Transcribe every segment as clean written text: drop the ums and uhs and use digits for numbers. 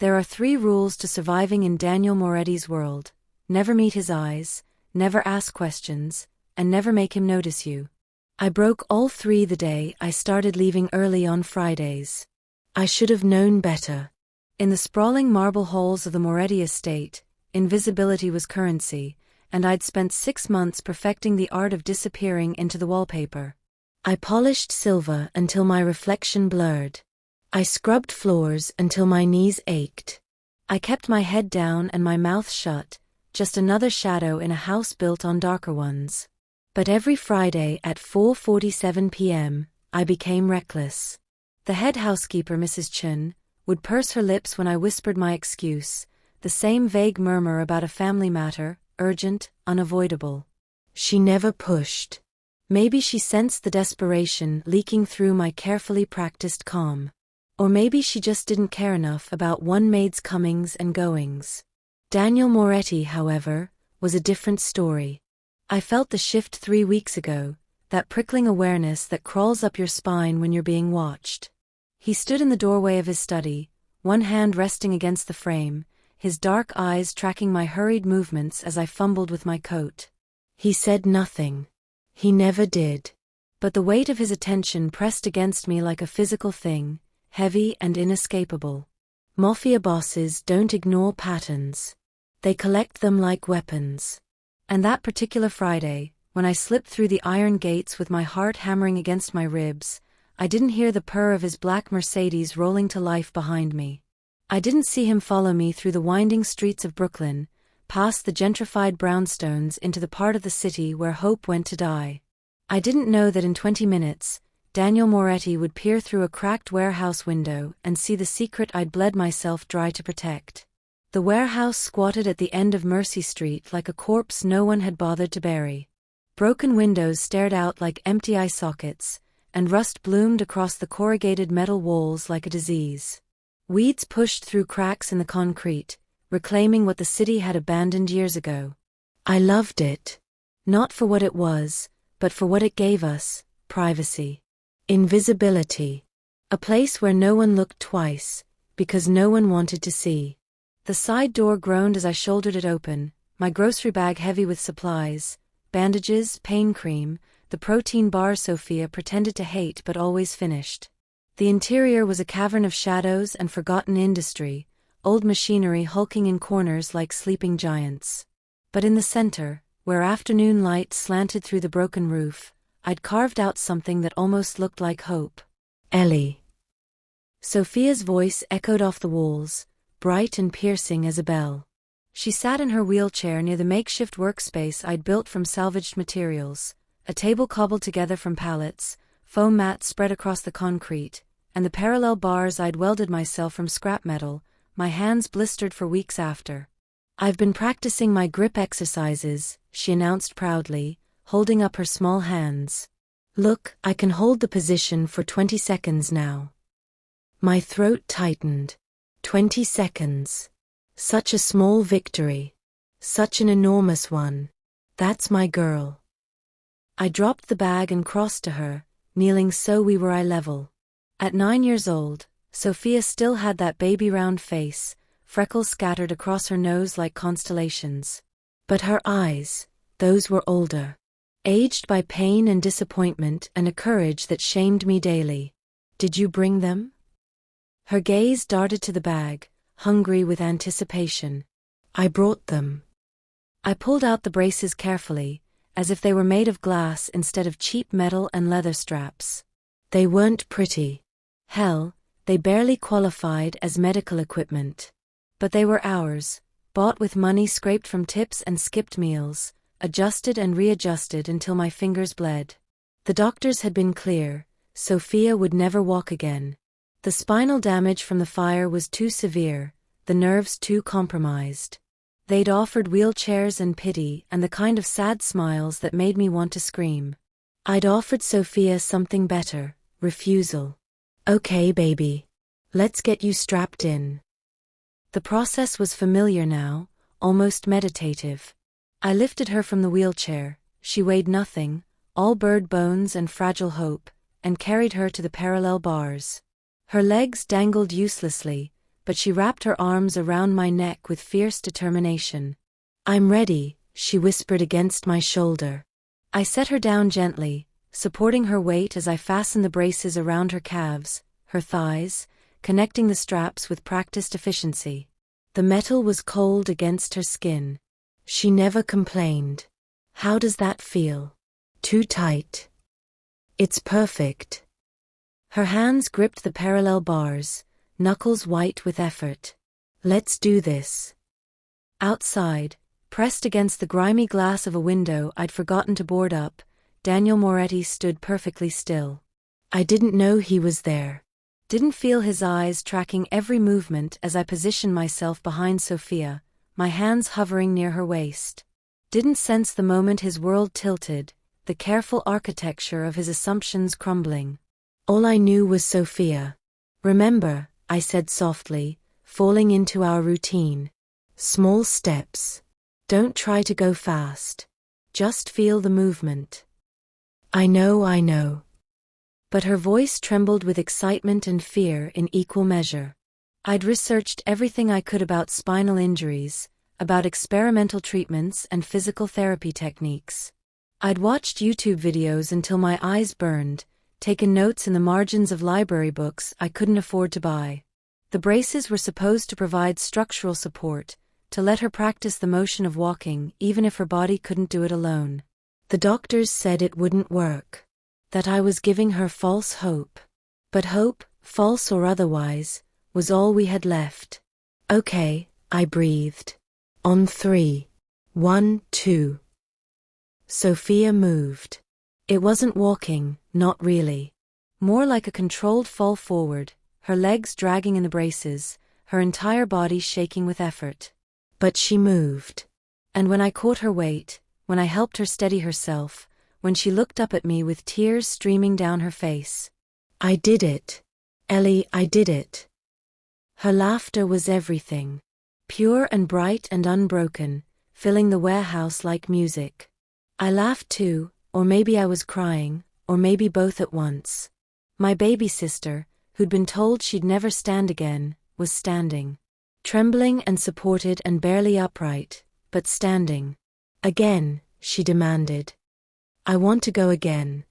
There are 3 rules to surviving in Daniel Moretti's world: never meet his eyes, never ask questions, and never make him notice you. I broke all 3 the day I started leaving early on Fridays. I should have known better. In the sprawling marble halls of the Moretti estate, invisibility was currency, and I'd spent 6 months perfecting the art of disappearing into the wallpaper. I polished silver until my reflection blurred. I scrubbed floors until my knees ached. I kept my head down and my mouth shut, just another shadow in a house built on darker ones. But every Friday at 4:47 p.m., I became reckless. The head housekeeper, Mrs. Chun, would purse her lips when I whispered my excuse, the same vague murmur about a family matter, urgent, unavoidable. She never pushed. Maybe she sensed the desperation leaking through my carefully practiced calm. Or maybe she just didn't care enough about one maid's comings and goings. Daniel Moretti, however, was a different story. I felt the shift 3 weeks ago, that prickling awareness that crawls up your spine when you're being watched. He stood in the doorway of his study, one hand resting against the frame, his dark eyes tracking my hurried movements as I fumbled with my coat. He said nothing. He never did. But the weight of his attention pressed against me like a physical thing, heavy and inescapable. Mafia bosses don't ignore patterns. They collect them like weapons. And that particular Friday, when I slipped through the iron gates with my heart hammering against my ribs, I didn't hear the purr of his black Mercedes rolling to life behind me. I didn't see him follow me through the winding streets of Brooklyn, past the gentrified brownstones into the part of the city where hope went to die. I didn't know that in 20 minutes, Daniel Moretti would peer through a cracked warehouse window and see the secret I'd bled myself dry to protect. The warehouse squatted at the end of Mercy Street like a corpse no one had bothered to bury. Broken windows stared out like empty eye sockets, and rust bloomed across the corrugated metal walls like a disease. Weeds pushed through cracks in the concrete, reclaiming what the city had abandoned years ago. I loved it. Not for what it was, but for what it gave us: privacy. Invisibility. A place where no one looked twice, because no one wanted to see. The side door groaned as I shouldered it open, my grocery bag heavy with supplies, bandages, pain cream, the protein bar Sophia pretended to hate but always finished. The interior was a cavern of shadows and forgotten industry, old machinery hulking in corners like sleeping giants. But in the center, where afternoon light slanted through the broken roof, I'd carved out something that almost looked like hope. Ellie. Sophia's voice echoed off the walls, bright and piercing as a bell. She sat in her wheelchair near the makeshift workspace I'd built from salvaged materials, a table cobbled together from pallets, foam mats spread across the concrete, and the parallel bars I'd welded myself from scrap metal, my hands blistered for weeks after. "I've been practicing my grip exercises," she announced proudly, holding up her small hands. "Look, I can hold the position for 20 seconds now." My throat tightened. 20 seconds. Such a small victory. Such an enormous one. That's my girl. I dropped the bag and crossed to her, kneeling so we were eye level. At 9 years old, Sophia still had that baby-round face, freckles scattered across her nose like constellations. But her eyes, those were older. Aged by pain and disappointment and a courage that shamed me daily. "Did you bring them?" Her gaze darted to the bag, hungry with anticipation. "I brought them." I pulled out the braces carefully, as if they were made of glass instead of cheap metal and leather straps. They weren't pretty. Hell, they barely qualified as medical equipment. But they were ours, bought with money scraped from tips and skipped meals, adjusted and readjusted until my fingers bled. The doctors had been clear: Sophia would never walk again. The spinal damage from the fire was too severe, the nerves too compromised. They'd offered wheelchairs and pity and the kind of sad smiles that made me want to scream. I'd offered Sophia something better: refusal. "Okay, baby. Let's get you strapped in." The process was familiar now, almost meditative. I lifted her from the wheelchair, she weighed nothing, all bird bones and fragile hope, and carried her to the parallel bars. Her legs dangled uselessly, but she wrapped her arms around my neck with fierce determination. "I'm ready," she whispered against my shoulder. I set her down gently, supporting her weight as I fastened the braces around her calves, her thighs, connecting the straps with practiced efficiency. The metal was cold against her skin. She never complained. "How does that feel?" "Too tight." "It's perfect." Her hands gripped the parallel bars, knuckles white with effort. "Let's do this." Outside, pressed against the grimy glass of a window I'd forgotten to board up, Daniel Moretti stood perfectly still. I didn't know he was there. Didn't feel his eyes tracking every movement as I positioned myself behind Sophia, my hands hovering near her waist. Didn't sense the moment his world tilted, the careful architecture of his assumptions crumbling. All I knew was Sophia. "Remember," I said softly, falling into our routine. "Small steps. Don't try to go fast. Just feel the movement." I know. But her voice trembled with excitement and fear in equal measure. I'd researched everything I could about spinal injuries, about experimental treatments and physical therapy techniques. I'd watched YouTube videos until my eyes burned, taken notes in the margins of library books I couldn't afford to buy. The braces were supposed to provide structural support, to let her practice the motion of walking even if her body couldn't do it alone. The doctors said it wouldn't work, that I was giving her false hope. But hope, false or otherwise, was all we had left. "Okay," I breathed. "On 3. 1, 2. Sophia moved. It wasn't walking, not really. More like a controlled fall forward, her legs dragging in the braces, her entire body shaking with effort. But she moved. And when I caught her weight, when I helped her steady herself, when she looked up at me with tears streaming down her face. "I did it. Ellie, I did it." Her laughter was everything. Pure and bright and unbroken, filling the warehouse like music. I laughed too, or maybe I was crying, or maybe both at once. My baby sister, who'd been told she'd never stand again, was standing. Trembling and supported and barely upright, but standing. "Again," she demanded. "I want to go again."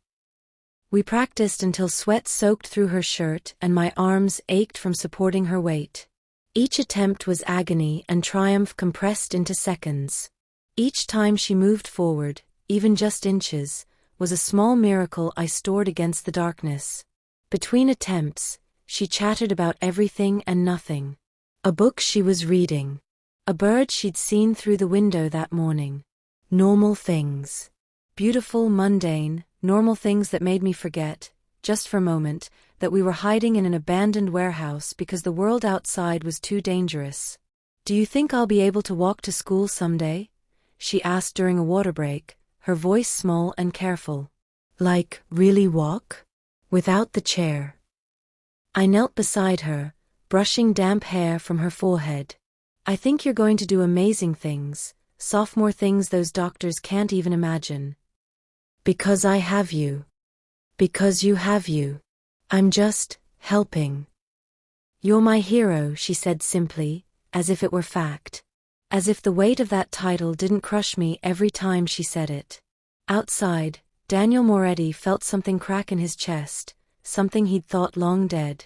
We practiced until sweat soaked through her shirt and my arms ached from supporting her weight. Each attempt was agony and triumph compressed into seconds. Each time she moved forward, even just inches, was a small miracle I stored against the darkness. Between attempts, she chattered about everything and nothing. A book she was reading. A bird she'd seen through the window that morning. Normal things. Beautiful, mundane, normal things that made me forget, just for a moment, that we were hiding in an abandoned warehouse because the world outside was too dangerous. "Do you think I'll be able to walk to school someday?" she asked during a water break, her voice small and careful. "Like, really walk? Without the chair?" I knelt beside her, brushing damp hair from her forehead. "I think you're going to do amazing things, sophomore things those doctors can't even imagine. Because I have you. Because you have you. I'm just helping." "You're my hero," she said simply, as if it were fact. As if the weight of that title didn't crush me every time she said it. Outside, Daniel Moretti felt something crack in his chest, something he'd thought long dead.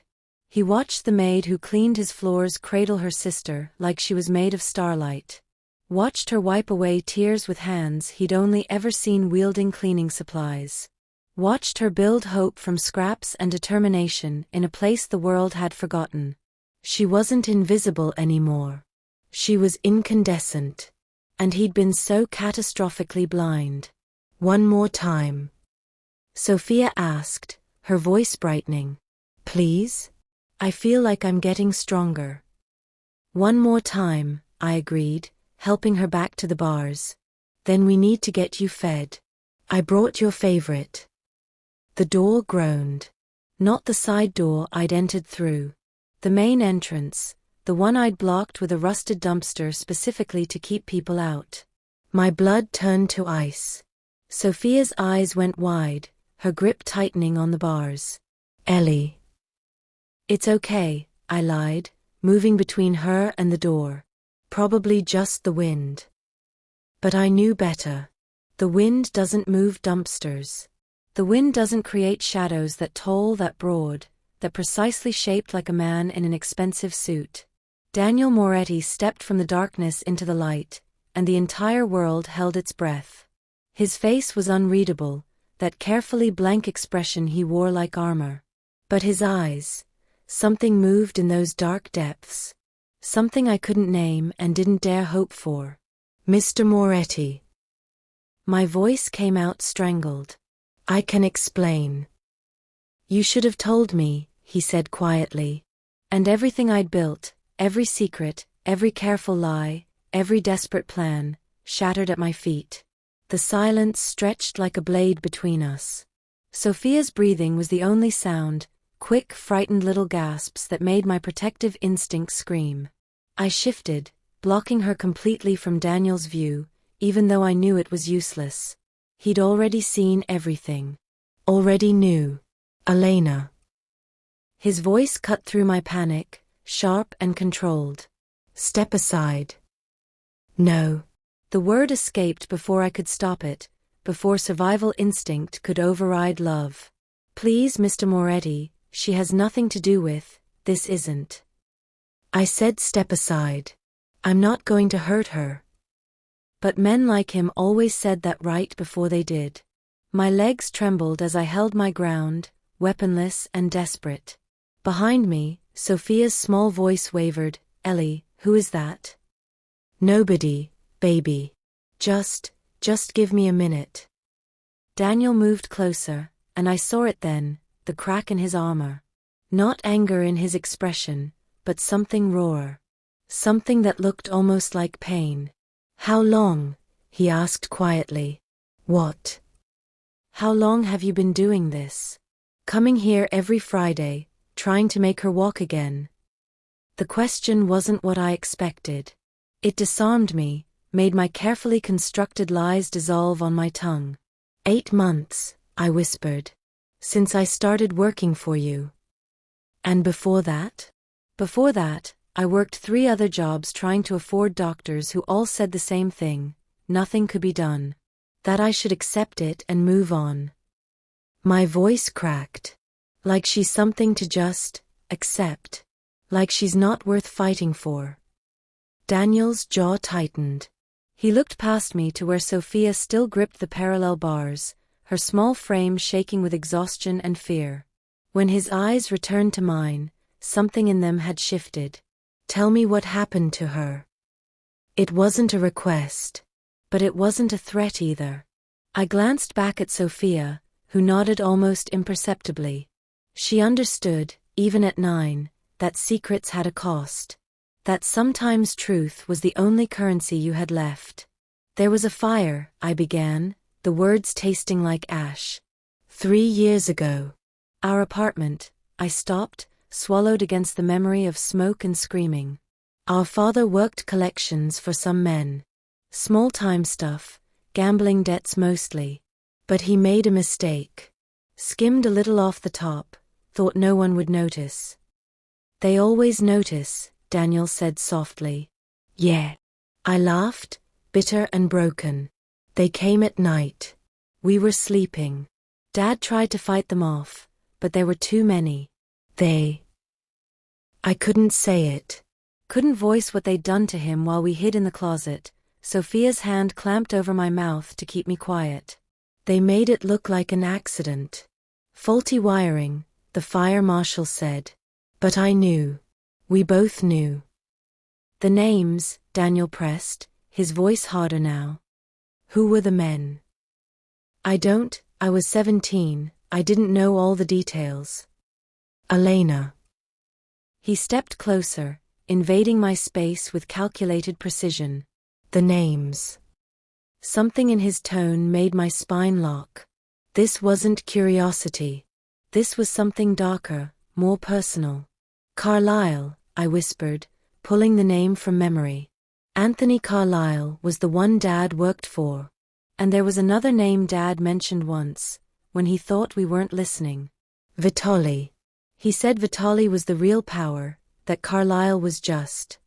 He watched the maid who cleaned his floors cradle her sister like she was made of starlight. Watched her wipe away tears with hands he'd only ever seen wielding cleaning supplies. Watched her build hope from scraps and determination in a place the world had forgotten. She wasn't invisible anymore. She was incandescent. And he'd been so catastrophically blind. "One more time?" Sophia asked, her voice brightening. "Please? I feel like I'm getting stronger." "One more time," I agreed, helping her back to the bars. "Then we need to get you fed. I brought your favorite." The door groaned. Not the side door I'd entered through. The main entrance, the one I'd blocked with a rusted dumpster specifically to keep people out. My blood turned to ice. Sophia's eyes went wide, her grip tightening on the bars. "Ellie." "It's okay," I lied, moving between her and the door. Probably just the wind. But I knew better. The wind doesn't move dumpsters. The wind doesn't create shadows that tall, that broad, that precisely shaped like a man in an expensive suit. Daniel Moretti stepped from the darkness into the light, and the entire world held its breath. His face was unreadable, that carefully blank expression he wore like armor. But his eyes, something moved in those dark depths. Something I couldn't name and didn't dare hope for. Mr. Moretti. My voice came out strangled. I can explain. You should have told me, he said quietly. And everything I'd built, every secret, every careful lie, every desperate plan, shattered at my feet. The silence stretched like a blade between us. Sophia's breathing was the only sound, quick, frightened little gasps that made my protective instinct scream. I shifted, blocking her completely from Daniel's view, even though I knew it was useless. He'd already seen everything. Already knew. Elena. His voice cut through my panic, sharp and controlled. Step aside. No. The word escaped before I could stop it, before survival instinct could override love. Please, Mr. Moretti, she has nothing to do with, this isn't. I said step aside. I'm not going to hurt her. But men like him always said that right before they did. My legs trembled as I held my ground, weaponless and desperate. Behind me, Sophia's small voice wavered, Ellie, who is that? Nobody, baby. Just give me a minute. Daniel moved closer, and I saw it then, the crack in his armor. Not anger in his expression, but something rawer. Something that looked almost like pain. How long? He asked quietly. What? How long have you been doing this? Coming here every Friday, trying to make her walk again. The question wasn't what I expected. It disarmed me, made my carefully constructed lies dissolve on my tongue. 8 months, I whispered. Since I started working for you. And before that? Before that, I worked 3 other jobs trying to afford doctors who all said the same thing, nothing could be done. That I should accept it and move on. My voice cracked. Like she's something to just accept. Like she's not worth fighting for. Daniel's jaw tightened. He looked past me to where Sophia still gripped the parallel bars, her small frame shaking with exhaustion and fear. When his eyes returned to mine, something in them had shifted. Tell me what happened to her. It wasn't a request. But it wasn't a threat either. I glanced back at Sophia, who nodded almost imperceptibly. She understood, even at 9, that secrets had a cost. That sometimes truth was the only currency you had left. There was a fire, I began, the words tasting like ash. 3 years ago. Our apartment, I stopped, swallowed against the memory of smoke and screaming. Our father worked collections for some men. Small-time stuff, gambling debts mostly. But he made a mistake. Skimmed a little off the top, thought no one would notice. They always notice, Daniel said softly. Yeah. I laughed, bitter and broken. They came at night. We were sleeping. Dad tried to fight them off, but there were too many. I couldn't say it. Couldn't voice what they'd done to him while we hid in the closet. Sophia's hand clamped over my mouth to keep me quiet. They made it look like an accident. Faulty wiring, the fire marshal said. But I knew. We both knew. The names, Daniel pressed, his voice harder now. Who were the men? I was 17, I didn't know all the details. Elena. He stepped closer, invading my space with calculated precision. The names. Something in his tone made my spine lock. This wasn't curiosity. This was something darker, more personal. Carlyle, I whispered, pulling the name from memory. Anthony Carlyle was the one Dad worked for. And there was another name Dad mentioned once, when he thought we weren't listening. Vitali. He said Vitali was the real power, that Carlyle was just.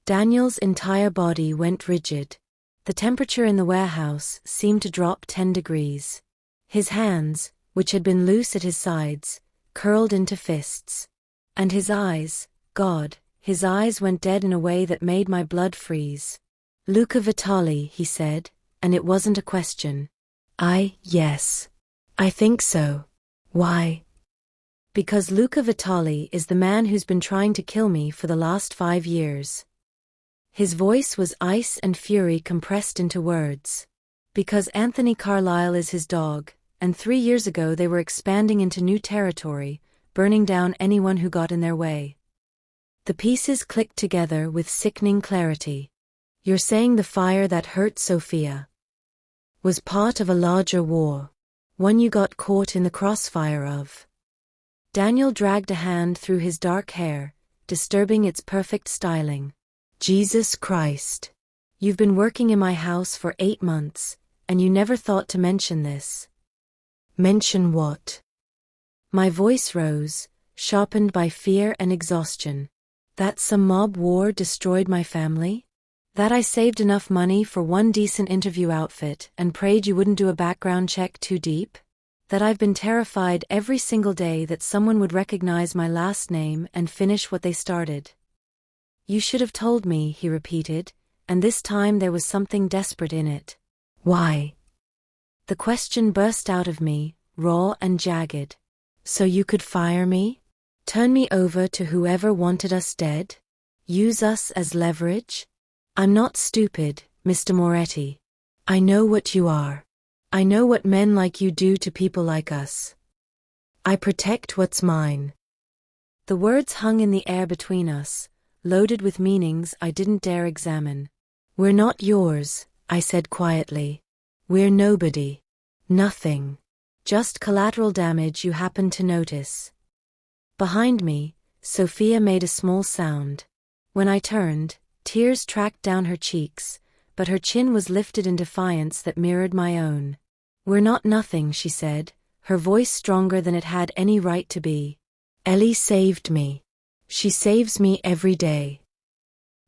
Daniel's entire body went rigid. The temperature in the warehouse seemed to drop 10 degrees. His hands, which had been loose at his sides, curled into fists. And his eyes, God, his eyes went dead in a way that made my blood freeze. Luca Vitali, he said, and it wasn't a question. Yes. I think so. Why? Because Luca Vitali is the man who's been trying to kill me for the last 5 years. His voice was ice and fury compressed into words. Because Anthony Carlyle is his dog, and 3 years ago they were expanding into new territory, burning down anyone who got in their way. The pieces clicked together with sickening clarity. You're saying the fire that hurt Sophia was part of a larger war, one you got caught in the crossfire of. Daniel dragged a hand through his dark hair, disturbing its perfect styling. Jesus Christ. You've been working in my house for 8 months, and you never thought to mention this. Mention what? My voice rose, sharpened by fear and exhaustion. That some mob war destroyed my family? That I saved enough money for one decent interview outfit and prayed you wouldn't do a background check too deep? That I've been terrified every single day that someone would recognize my last name and finish what they started? You should have told me, he repeated, and this time there was something desperate in it. Why? The question burst out of me, raw and jagged. So you could fire me? Turn me over to whoever wanted us dead? Use us as leverage? I'm not stupid, Mr. Moretti. I know what you are. I know what men like you do to people like us. I protect what's mine. The words hung in the air between us, loaded with meanings I didn't dare examine. We're not yours, I said quietly. We're nobody. Nothing. Just collateral damage you happen to notice. Behind me, Sophia made a small sound. When I turned, tears tracked down her cheeks, but her chin was lifted in defiance that mirrored my own. We're not nothing, she said, her voice stronger than it had any right to be. Ellie saved me. She saves me every day.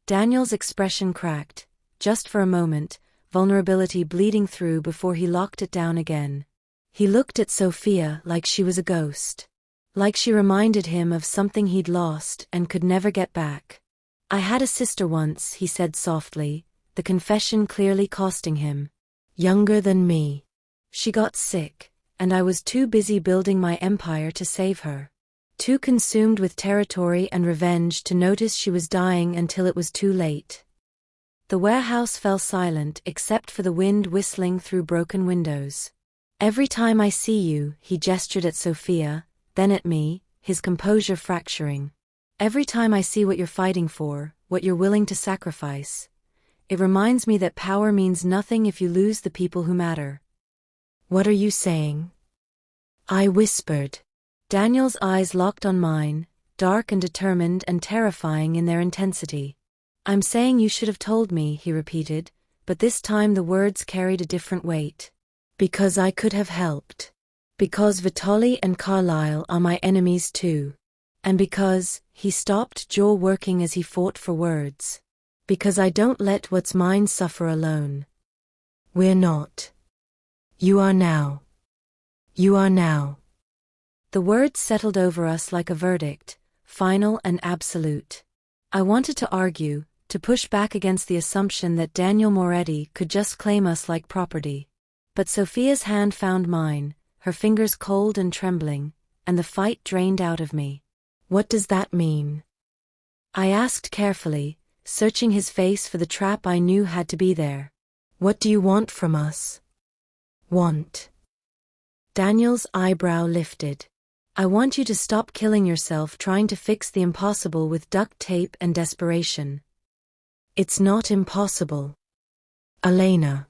Daniel's expression cracked, just for a moment, vulnerability bleeding through before he locked it down again. He looked at Sophia like she was a ghost. Like she reminded him of something he'd lost and could never get back. I had a sister once, he said softly, the confession clearly costing him. Younger than me. She got sick, and I was too busy building my empire to save her. Too consumed with territory and revenge to notice she was dying until it was too late. The warehouse fell silent except for the wind whistling through broken windows. Every time I see you, he gestured at Sophia, then at me, his composure fracturing. Every time I see what you're fighting for, what you're willing to sacrifice, it reminds me that power means nothing if you lose the people who matter. What are you saying? I whispered. Daniel's eyes locked on mine, dark and determined and terrifying in their intensity. I'm saying you should have told me, he repeated, but this time the words carried a different weight. Because I could have helped. Because Vitali and Carlyle are my enemies too. And because, he stopped, jaw working as he fought for words. Because I don't let what's mine suffer alone. We're not. You are now. You are now. The words settled over us like a verdict, final and absolute. I wanted to argue, to push back against the assumption that Daniel Moretti could just claim us like property. But Sophia's hand found mine, her fingers cold and trembling, and the fight drained out of me. What does that mean? I asked carefully, searching his face for the trap I knew had to be there. What do you want from us? Want. Daniel's eyebrow lifted. I want you to stop killing yourself trying to fix the impossible with duct tape and desperation. It's not impossible. Elena.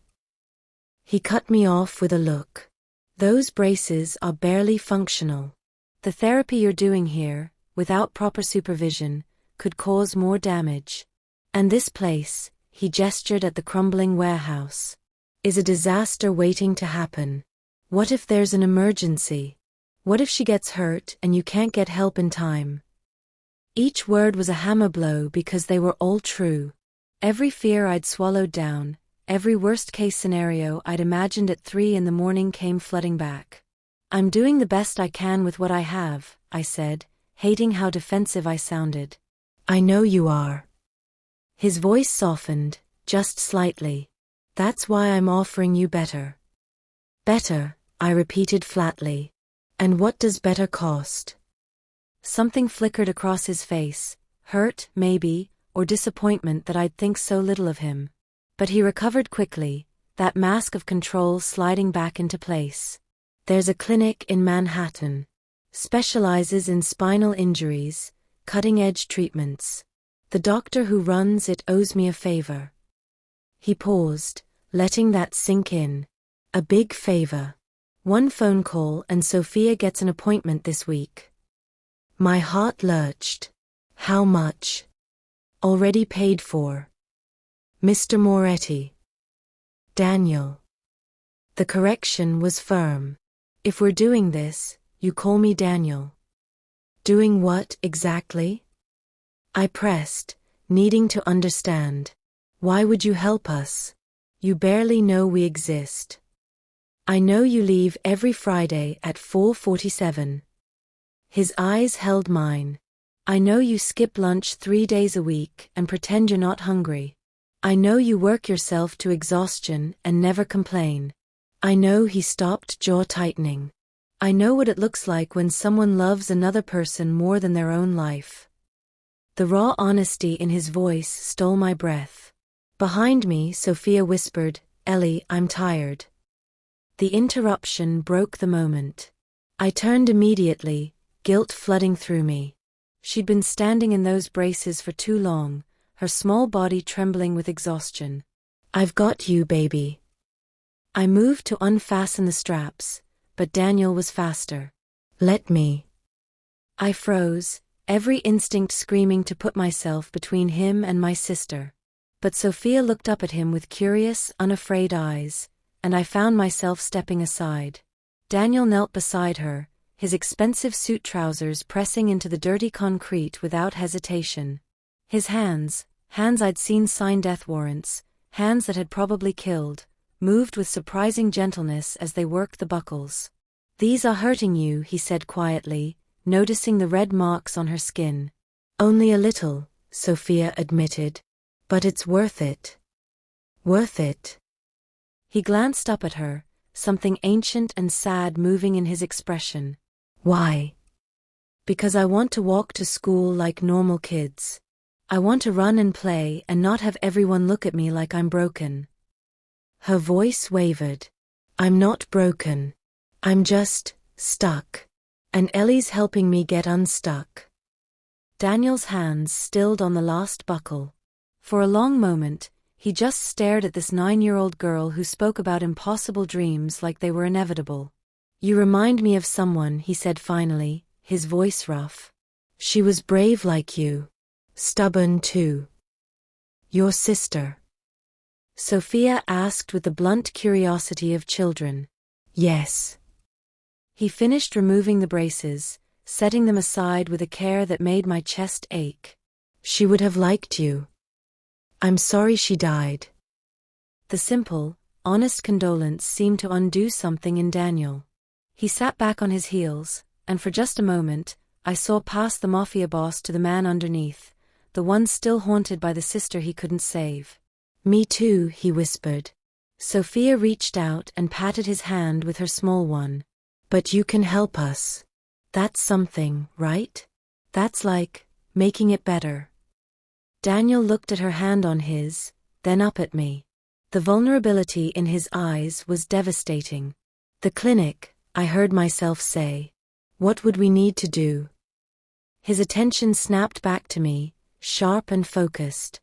He cut me off with a look. Those braces are barely functional. The therapy you're doing here, without proper supervision, could cause more damage. And this place, he gestured at the crumbling warehouse, is a disaster waiting to happen. What if there's an emergency? What if she gets hurt and you can't get help in time? Each word was a hammer blow because they were all true. Every fear I'd swallowed down, every worst-case scenario I'd imagined at 3 in the morning came flooding back. "I'm doing the best I can with what I have," I said, hating how defensive I sounded. "I know you are." His voice softened, just slightly. "That's why I'm offering you better." "Better," I repeated flatly. "And what does better cost?" Something flickered across his face, hurt, maybe, or disappointment that I'd think so little of him. But he recovered quickly, that mask of control sliding back into place. "There's a clinic in Manhattan. Specializes in spinal injuries, cutting-edge treatments. The doctor who runs it owes me a favor." He paused, letting that sink in. "A big favor. One phone call and Sophia gets an appointment this week." My heart lurched. "How much?" "Already paid for." "Mr. Moretti." "Daniel." The correction was firm. "If we're doing this, you call me Daniel." "Doing what exactly?" I pressed, needing to understand. "Why would you help us? You barely know we exist." "I know you leave every Friday at 4:47. His eyes held mine. "I know you skip lunch 3 days a week and pretend you're not hungry. I know you work yourself to exhaustion and never complain. I know." He stopped, jaw tightening. "I know what it looks like when someone loves another person more than their own life." The raw honesty in his voice stole my breath. Behind me, Sophia whispered, "Ellie, I'm tired." The interruption broke the moment. I turned immediately, guilt flooding through me. She'd been standing in those braces for too long, her small body trembling with exhaustion. "I've got you, baby." I moved to unfasten the straps, but Daniel was faster. "Let me." I froze, every instinct screaming to put myself between him and my sister. But Sophia looked up at him with curious, unafraid eyes, and I found myself stepping aside. Daniel knelt beside her, his expensive suit trousers pressing into the dirty concrete without hesitation. His hands I'd seen sign death warrants, hands that had probably killed, moved with surprising gentleness as they worked the buckles. "These are hurting you," he said quietly, noticing the red marks on her skin. "Only a little," Sophia admitted. "But it's worth it." "Worth it?" He glanced up at her, something ancient and sad moving in his expression. "Why?" "Because I want to walk to school like normal kids. I want to run and play and not have everyone look at me like I'm broken." Her voice wavered. "I'm not broken. I'm just stuck. And Ellie's helping me get unstuck." Daniel's hands stilled on the last buckle. For a long moment, he just stared at this 9-year-old girl who spoke about impossible dreams like they were inevitable. "You remind me of someone," he said finally, his voice rough. "She was brave like you. Stubborn too." "Your sister?" Sophia asked with the blunt curiosity of children. "Yes." He finished removing the braces, setting them aside with a care that made my chest ache. "She would have liked you. I'm sorry she died." The simple, honest condolence seemed to undo something in Daniel. He sat back on his heels, and for just a moment, I saw past the Mafia Boss to the man underneath, the one still haunted by the sister he couldn't save. "Me too," he whispered. Sophia reached out and patted his hand with her small one. "But you can help us. That's something, right? That's like making it better." Daniel looked at her hand on his, then up at me. The vulnerability in his eyes was devastating. "The clinic," I heard myself say. "What would we need to do?" His attention snapped back to me, sharp and focused.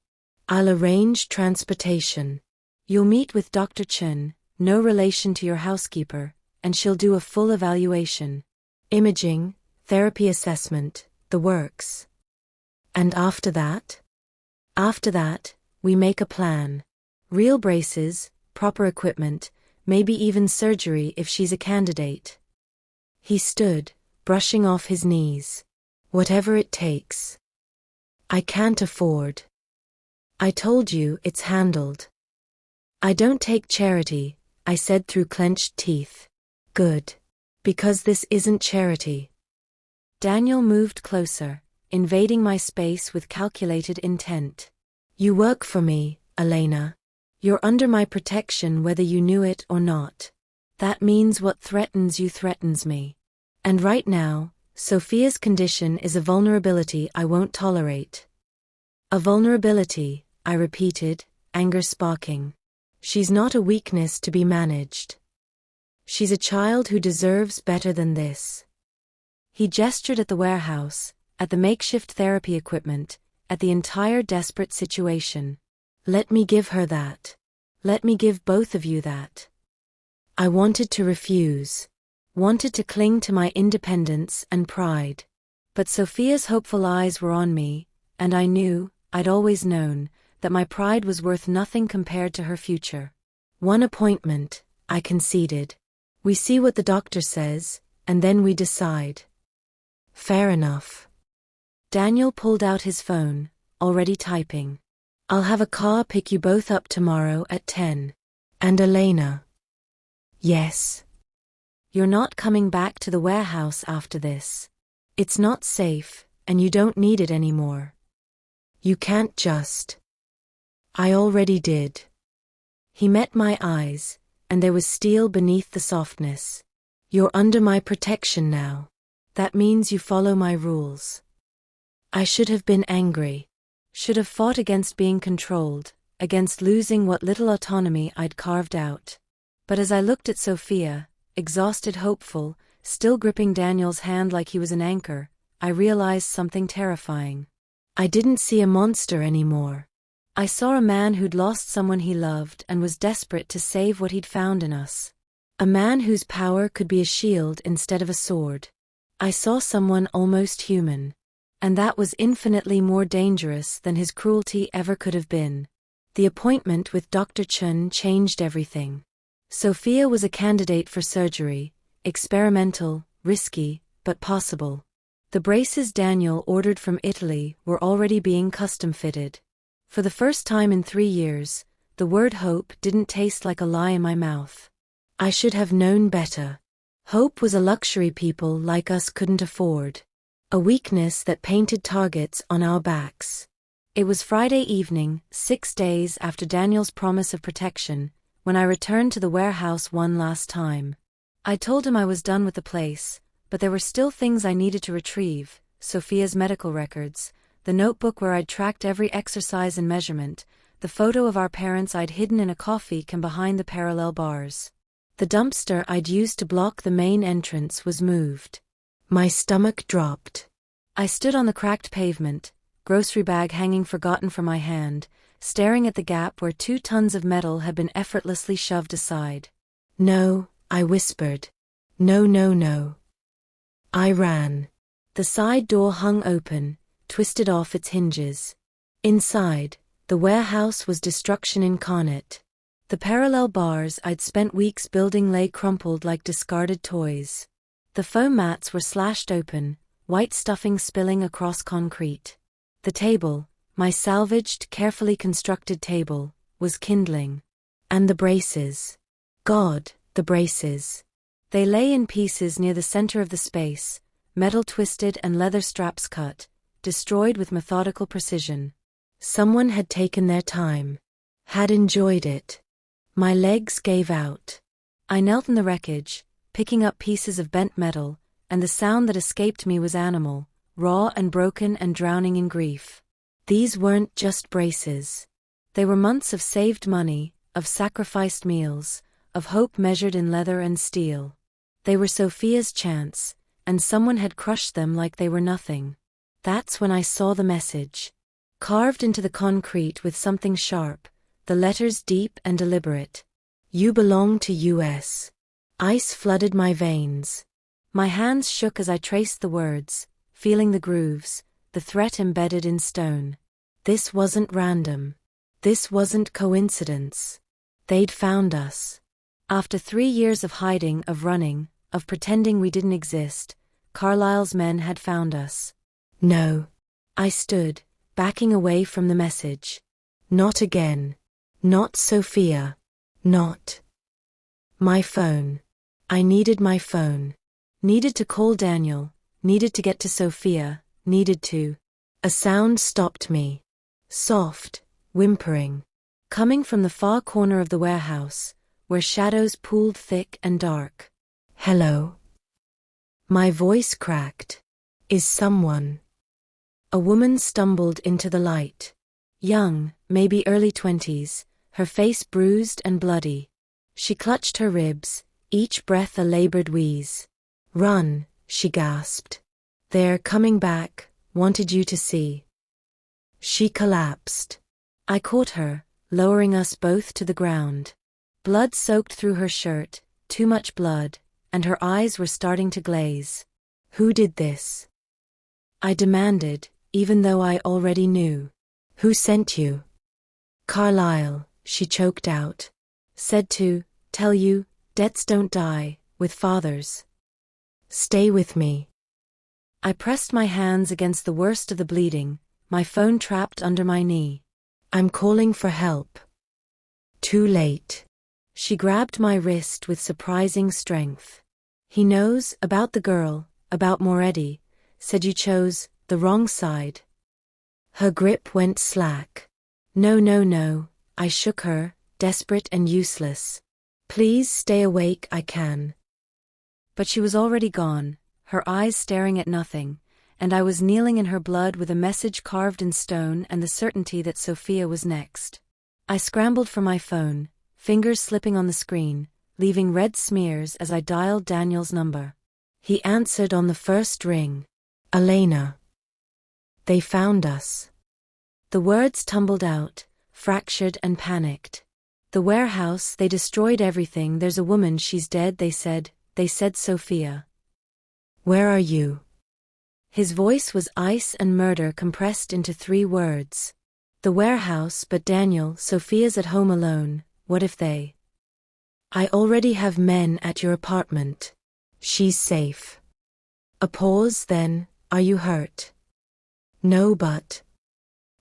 "I'll arrange transportation. You'll meet with Dr. Chen, no relation to your housekeeper, and she'll do a full evaluation. Imaging, therapy assessment, the works. And after that? After that, we make a plan. Real braces, proper equipment, maybe even surgery if she's a candidate." He stood, brushing off his knees. "Whatever it takes." I can't afford. I told you it's handled. I don't take charity, I said through clenched teeth. Good. Because this isn't charity. Daniel moved closer, invading my space with calculated intent. You work for me, Elena. You're under my protection whether you knew it or not. That means what threatens you threatens me. And right now, Sophia's condition is a vulnerability I won't tolerate. A vulnerability, I repeated, anger sparking. She's not a weakness to be managed. She's a child who deserves better than this. He gestured at the warehouse, at the makeshift therapy equipment, at the entire desperate situation. Let me give her that. Let me give both of you that. I wanted to refuse. Wanted to cling to my independence and pride. But Sophia's hopeful eyes were on me, and I knew, I'd always known, that my pride was worth nothing compared to her future. One appointment, I conceded. We see what the doctor says, and then we decide. Fair enough. Daniel pulled out his phone, already typing. I'll have a car pick you both up tomorrow at 10. And Elena. Yes. You're not coming back to the warehouse after this. It's not safe, and you don't need it anymore. You can't just. I already did. He met my eyes, and there was steel beneath the softness. You're under my protection now. That means you follow my rules. I should have been angry. Should have fought against being controlled, against losing what little autonomy I'd carved out. But as I looked at Sophia, exhausted, hopeful, still gripping Daniel's hand like he was an anchor, I realized something terrifying. I didn't see a monster anymore. I saw a man who'd lost someone he loved and was desperate to save what he'd found in us. A man whose power could be a shield instead of a sword. I saw someone almost human. And that was infinitely more dangerous than his cruelty ever could have been. The appointment with Dr. Chun changed everything. Sophia was a candidate for surgery, experimental, risky, but possible. The braces Daniel ordered from Italy were already being custom-fitted. For the first time in 3 years, the word hope didn't taste like a lie in my mouth. I should have known better. Hope was a luxury people like us couldn't afford. A weakness that painted targets on our backs. It was Friday evening, 6 days after Daniel's promise of protection, when I returned to the warehouse one last time. I told him I was done with the place, but there were still things I needed to retrieve: Sophia's medical records, the notebook where I'd tracked every exercise and measurement, the photo of our parents I'd hidden in a coffee can behind the parallel bars. The dumpster I'd used to block the main entrance was moved. My stomach dropped. I stood on the cracked pavement, grocery bag hanging forgotten from my hand, staring at the gap where 2 tons of metal had been effortlessly shoved aside. No, I whispered. No, no, no. I ran. The side door hung open, twisted off its hinges. Inside, the warehouse was destruction incarnate. The parallel bars I'd spent weeks building lay crumpled like discarded toys. The foam mats were slashed open, white stuffing spilling across concrete. The table, my salvaged, carefully constructed table, was kindling. And the braces. God, the braces. They lay in pieces near the center of the space, metal twisted and leather straps cut, destroyed with methodical precision. Someone had taken their time. Had enjoyed it. My legs gave out. I knelt in the wreckage, picking up pieces of bent metal, and the sound that escaped me was animal, raw and broken and drowning in grief. These weren't just braces. They were months of saved money, of sacrificed meals, of hope measured in leather and steel. They were Sophia's chance, and someone had crushed them like they were nothing. That's when I saw the message. Carved into the concrete with something sharp, the letters deep and deliberate. You belong to US. Ice flooded my veins. My hands shook as I traced the words, feeling the grooves, the threat embedded in stone. This wasn't random. This wasn't coincidence. They'd found us. After 3 years of hiding, of running, of pretending we didn't exist, Carlyle's men had found us. No. I stood, backing away from the message. Not again. Not Sophia. Not. My phone. I needed my phone. Needed to call Daniel. Needed to get to Sophia. Needed to. A sound stopped me. Soft, whimpering. Coming from the far corner of the warehouse, where shadows pooled thick and dark. Hello? My voice cracked. Is someone? A woman stumbled into the light. Young, maybe early 20s, her face bruised and bloody. She clutched her ribs, each breath a labored wheeze. Run, she gasped. They're coming back, wanted you to see. She collapsed. I caught her, lowering us both to the ground. Blood soaked through her shirt, too much blood, and her eyes were starting to glaze. Who did this? I demanded, even though I already knew. Who sent you? Carlisle, she choked out. Said to tell you, debts don't die with fathers. Stay with me. I pressed my hands against the worst of the bleeding, my phone trapped under my knee. I'm calling for help. Too late. She grabbed my wrist with surprising strength. He knows about the girl, about Moretti, said you chose the wrong side. Her grip went slack. No, no, no, I shook her, desperate and useless. Please stay awake, I can. But she was already gone, her eyes staring at nothing, and I was kneeling in her blood with a message carved in stone and the certainty that Sophia was next. I scrambled for my phone, fingers slipping on the screen, leaving red smears as I dialed Daniel's number. He answered on the first ring. Elena. They found us. The words tumbled out, fractured and panicked. The warehouse, they destroyed everything, there's a woman, she's dead, they said Sophia. Where are you? His voice was ice and murder compressed into 3 words. The warehouse, but Daniel, Sophia's at home alone, what if they? I already have men at your apartment. She's safe. A pause, then, are you hurt? No, but.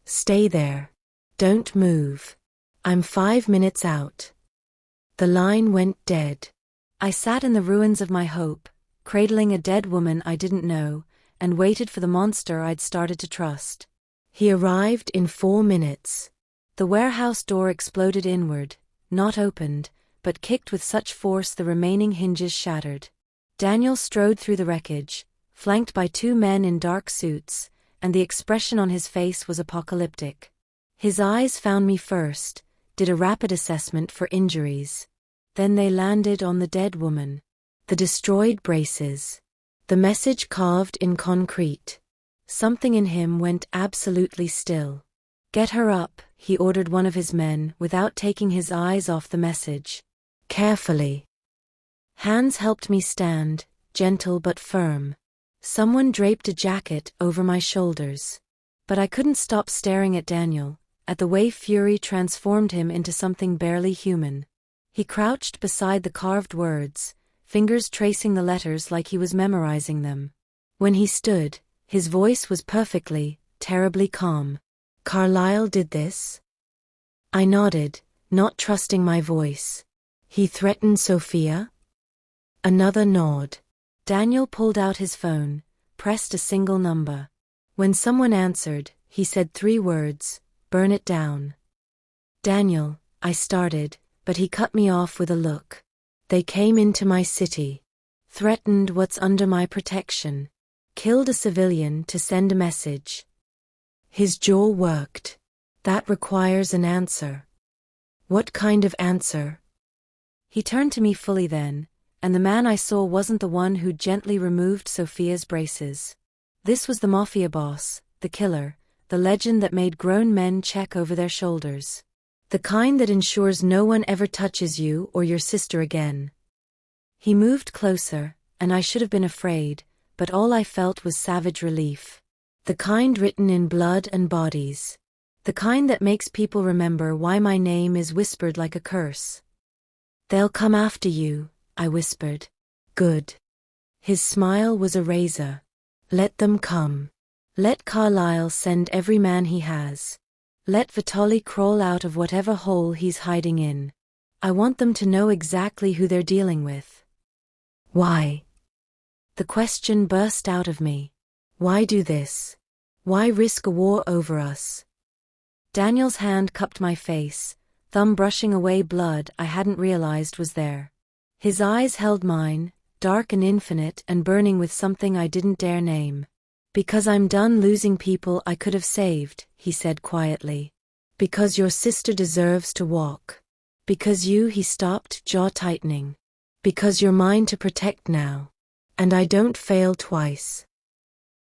Stay there. Don't move. I'm 5 minutes out. The line went dead. I sat in the ruins of my hope, cradling a dead woman I didn't know, and waited for the monster I'd started to trust. He arrived in 4 minutes. The warehouse door exploded inward, not opened, but kicked with such force the remaining hinges shattered. Daniel strode through the wreckage, flanked by 2 men in dark suits, and the expression on his face was apocalyptic. His eyes found me first, did a rapid assessment for injuries. Then they landed on the dead woman. The destroyed braces. The message carved in concrete. Something in him went absolutely still. Get her up, he ordered one of his men without taking his eyes off the message. Carefully. Hands helped me stand, gentle but firm. Someone draped a jacket over my shoulders. But I couldn't stop staring at Daniel, at the way fury transformed him into something barely human. He crouched beside the carved words, fingers tracing the letters like he was memorizing them. When he stood, his voice was perfectly, terribly calm. Carlisle did this? I nodded, not trusting my voice. He threatened Sophia? Another nod. Daniel pulled out his phone, pressed a single number. When someone answered, he said 3 words, burn it down. Daniel, I started, but he cut me off with a look. They came into my city. Threatened what's under my protection. Killed a civilian to send a message. His jaw worked. That requires an answer. What kind of answer? He turned to me fully then, and the man I saw wasn't the one who'd gently removed Sophia's braces. This was the Mafia Boss, the killer, the legend that made grown men check over their shoulders. The kind that ensures no one ever touches you or your sister again. He moved closer, and I should have been afraid, but all I felt was savage relief. The kind written in blood and bodies. The kind that makes people remember why my name is whispered like a curse. They'll come after you, I whispered. Good. His smile was a razor. Let them come. Let Carlyle send every man he has. Let Vitali crawl out of whatever hole he's hiding in. I want them to know exactly who they're dealing with. Why? The question burst out of me. Why do this? Why risk a war over us? Daniel's hand cupped my face, thumb brushing away blood I hadn't realized was there. His eyes held mine, dark and infinite and burning with something I didn't dare name. Because I'm done losing people I could have saved, he said quietly. Because your sister deserves to walk. Because he stopped, jaw tightening. Because you're mine to protect now. And I don't fail twice.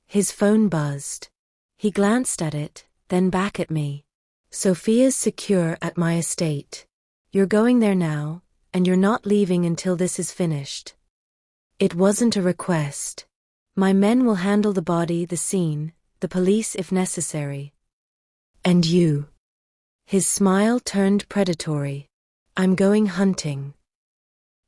His phone buzzed. He glanced at it, then back at me. Sophia's secure at my estate. You're going there now, and you're not leaving until this is finished. It wasn't a request. My men will handle the body, the scene, the police if necessary. And you? His smile turned predatory. I'm going hunting.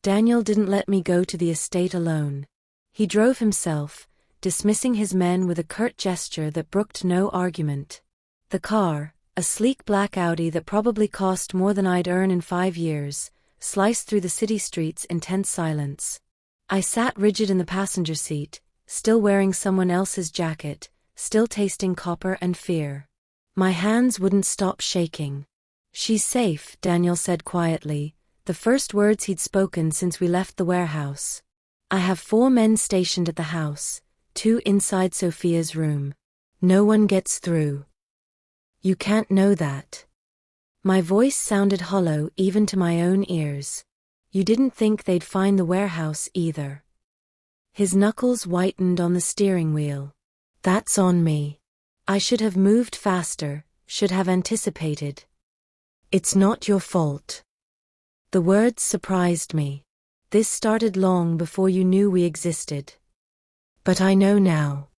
Daniel didn't let me go to the estate alone. He drove himself, dismissing his men with a curt gesture that brooked no argument. The car, a sleek black Audi that probably cost more than I'd earn in 5 years, sliced through the city streets in tense silence. I sat rigid in the passenger seat, still wearing someone else's jacket, still tasting copper and fear. My hands wouldn't stop shaking. She's safe, Daniel said quietly, the first words he'd spoken since we left the warehouse. I have 4 men stationed at the house, 2 inside Sophia's room. No one gets through. You can't know that. My voice sounded hollow even to my own ears. You didn't think they'd find the warehouse either. His knuckles whitened on the steering wheel. That's on me. I should have moved faster, should have anticipated. It's not your fault. The words surprised me. This started long before you knew we existed. But I know now.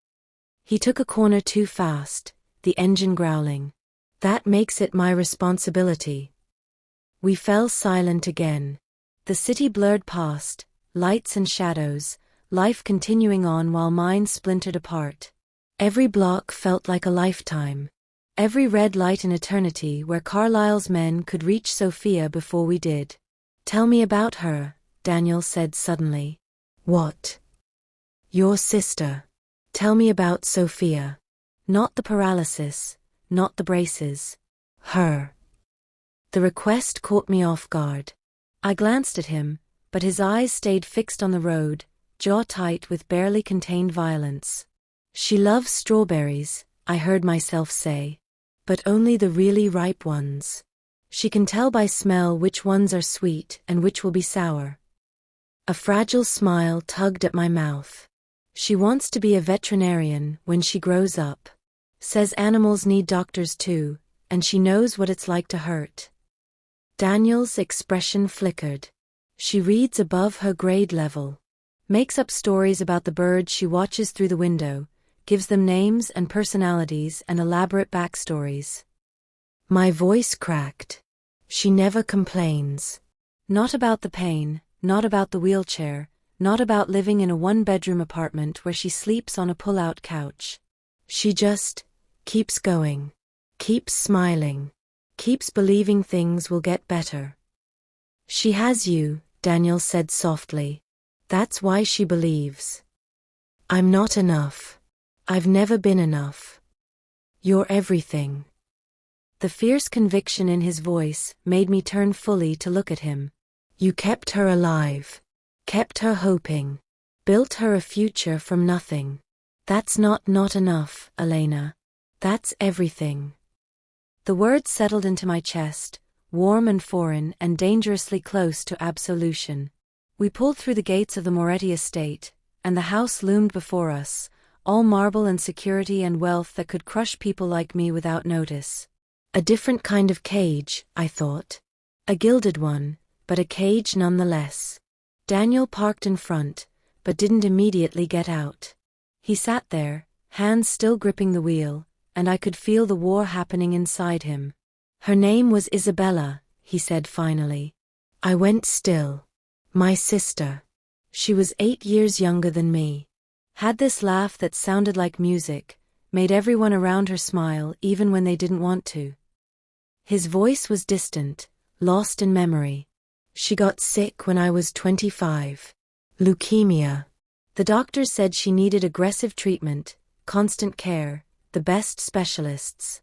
He took a corner too fast, the engine growling. That makes it my responsibility. We fell silent again. The city blurred past, lights and shadows, life continuing on while mine splintered apart. Every block felt like a lifetime. Every red light an eternity where Carlyle's men could reach Sophia before we did. Tell me about her, Daniel said suddenly. What? Your sister. Tell me about Sophia. Not the paralysis, not the braces. Her. The request caught me off guard. I glanced at him, but his eyes stayed fixed on the road, jaw tight with barely contained violence. She loves strawberries, I heard myself say. But only the really ripe ones. She can tell by smell which ones are sweet and which will be sour. A fragile smile tugged at my mouth. She wants to be a veterinarian when she grows up. Says animals need doctors too, and she knows what it's like to hurt. Daniel's expression flickered. She reads above her grade level. Makes up stories about the birds she watches through the window, gives them names and personalities and elaborate backstories. My voice cracked. She never complains. Not about the pain, not about the wheelchair, not about living in a 1-bedroom apartment where she sleeps on a pull-out couch. She just keeps going, keeps smiling, keeps believing things will get better. She has you, Daniel said softly. That's why she believes. I'm not enough. I've never been enough. You're everything. The fierce conviction in his voice made me turn fully to look at him. You kept her alive. Kept her hoping. Built her a future from nothing. That's not enough, Elena. That's everything. The words settled into my chest, warm and foreign and dangerously close to absolution. We pulled through the gates of the Moretti estate, and the house loomed before us, all marble and security and wealth that could crush people like me without notice. A different kind of cage, I thought. A gilded one, but a cage nonetheless. Daniel parked in front, but didn't immediately get out. He sat there, hands still gripping the wheel, and I could feel the war happening inside him. Her name was Isabella, he said finally. I went still. My sister. She was 8 years younger than me. Had this laugh that sounded like music, made everyone around her smile even when they didn't want to. His voice was distant, lost in memory. She got sick when I was 25. Leukemia. The doctors said she needed aggressive treatment, constant care, the best specialists.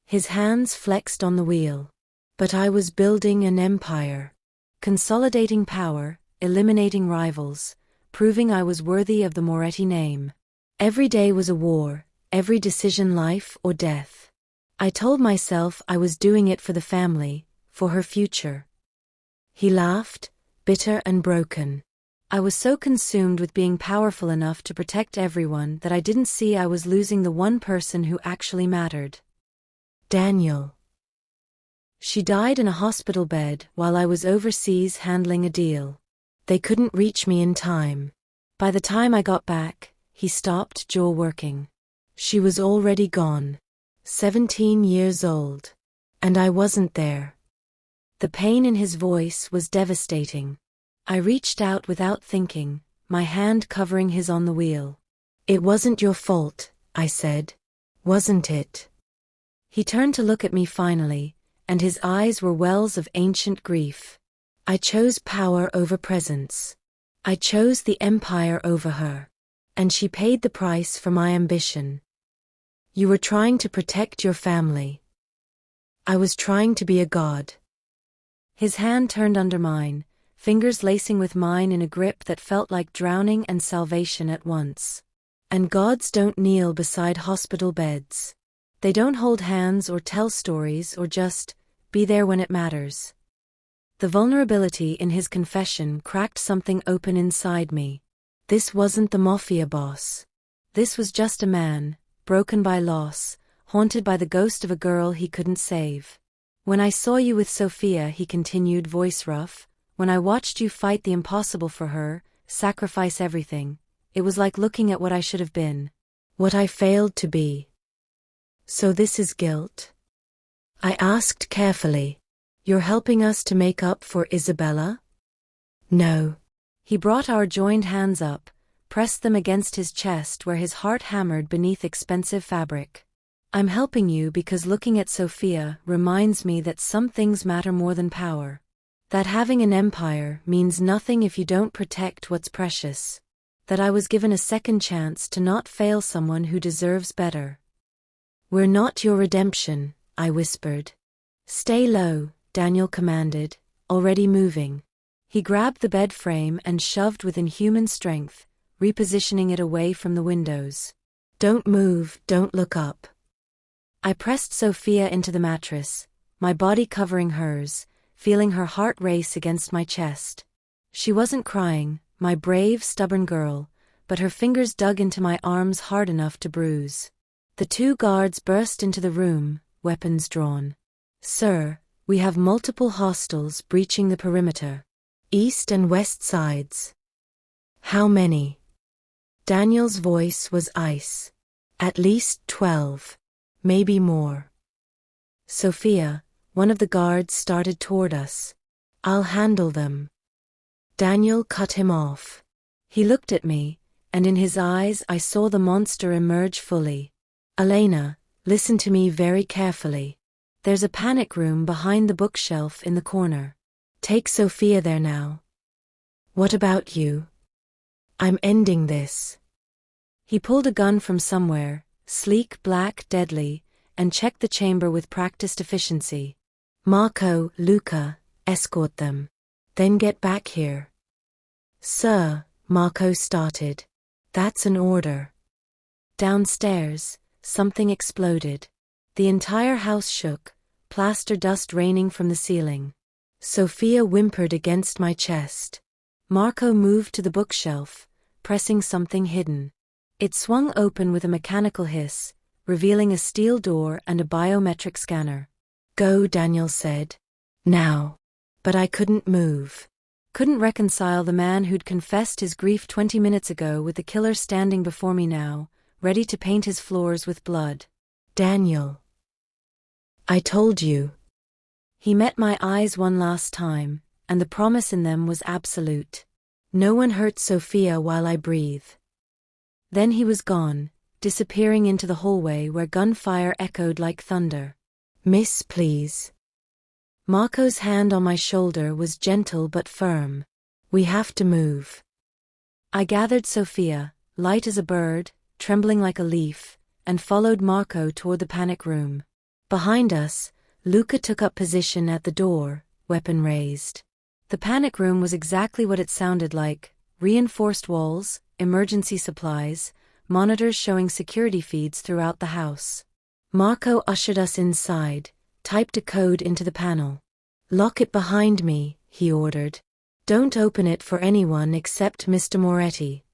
His hands flexed on the wheel. But I was building an empire. Consolidating power, eliminating rivals, proving I was worthy of the Moretti name. Every day was a war, every decision life or death. I told myself I was doing it for the family, for her future. He laughed, bitter and broken. I was so consumed with being powerful enough to protect everyone that I didn't see I was losing the one person who actually mattered. Daniel. She died in a hospital bed while I was overseas handling a deal. They couldn't reach me in time. By the time I got back, he stopped jaw working. She was already gone. 17 years old. And I wasn't there. The pain in his voice was devastating. I reached out without thinking, my hand covering his on the wheel. It wasn't your fault, I said. Wasn't it? He turned to look at me finally, and his eyes were wells of ancient grief. I chose power over presence. I chose the empire over her. And she paid the price for my ambition. You were trying to protect your family. I was trying to be a god. His hand turned under mine, fingers lacing with mine in a grip that felt like drowning and salvation at once. And gods don't kneel beside hospital beds. They don't hold hands or tell stories or just be there when it matters. The vulnerability in his confession cracked something open inside me. This wasn't the Mafia Boss. This was just a man, broken by loss, haunted by the ghost of a girl he couldn't save. When I saw you with Sophia, he continued, voice rough, when I watched you fight the impossible for her, sacrifice everything, it was like looking at what I should have been. What I failed to be. So this is guilt? I asked carefully. You're helping us to make up for Isabella? No. He brought our joined hands up, pressed them against his chest where his heart hammered beneath expensive fabric. I'm helping you because looking at Sophia reminds me that some things matter more than power. That having an empire means nothing if you don't protect what's precious. That I was given a second chance to not fail someone who deserves better. We're not your redemption, I whispered. Stay low, Daniel commanded, already moving. He grabbed the bed frame and shoved with inhuman strength, repositioning it away from the windows. Don't move, don't look up. I pressed Sophia into the mattress, my body covering hers, feeling her heart race against my chest. She wasn't crying, my brave, stubborn girl, but her fingers dug into my arms hard enough to bruise. The two guards burst into the room, weapons drawn. Sir, we have multiple hostiles breaching the perimeter. East and west sides. How many? Daniel's voice was ice. At least 12. Maybe more. Sophia, one of the guards, started toward us. I'll handle them. Daniel cut him off. He looked at me, and in his eyes I saw the monster emerge fully. Elena, listen to me very carefully. There's a panic room behind the bookshelf in the corner. Take Sophia there now. What about you? I'm ending this. He pulled a gun from somewhere, sleek, black, deadly, and checked the chamber with practiced efficiency. Marco, Luca, escort them. Then get back here. Sir, Marco started. That's an order. Downstairs, something exploded. The entire house shook, plaster dust raining from the ceiling. Sophia whimpered against my chest. Marco moved to the bookshelf, pressing something hidden. It swung open with a mechanical hiss, revealing a steel door and a biometric scanner. Go, Daniel said. Now. But I couldn't move. Couldn't reconcile the man who'd confessed his grief 20 minutes ago with the killer standing before me now, ready to paint his floors with blood. Daniel. I told you. He met my eyes one last time, and the promise in them was absolute. No one hurt Sophia while I breathe. Then he was gone, disappearing into the hallway where gunfire echoed like thunder. "Miss, please." Marco's hand on my shoulder was gentle but firm. "We have to move." I gathered Sophia, light as a bird, trembling like a leaf, and followed Marco toward the panic room. Behind us, Luca took up position at the door, weapon raised. The panic room was exactly what it sounded like: reinforced walls, emergency supplies, monitors showing security feeds throughout the house. Marco ushered us inside, typed a code into the panel. "Lock it behind me," he ordered. "Don't open it for anyone except Mr. Moretti."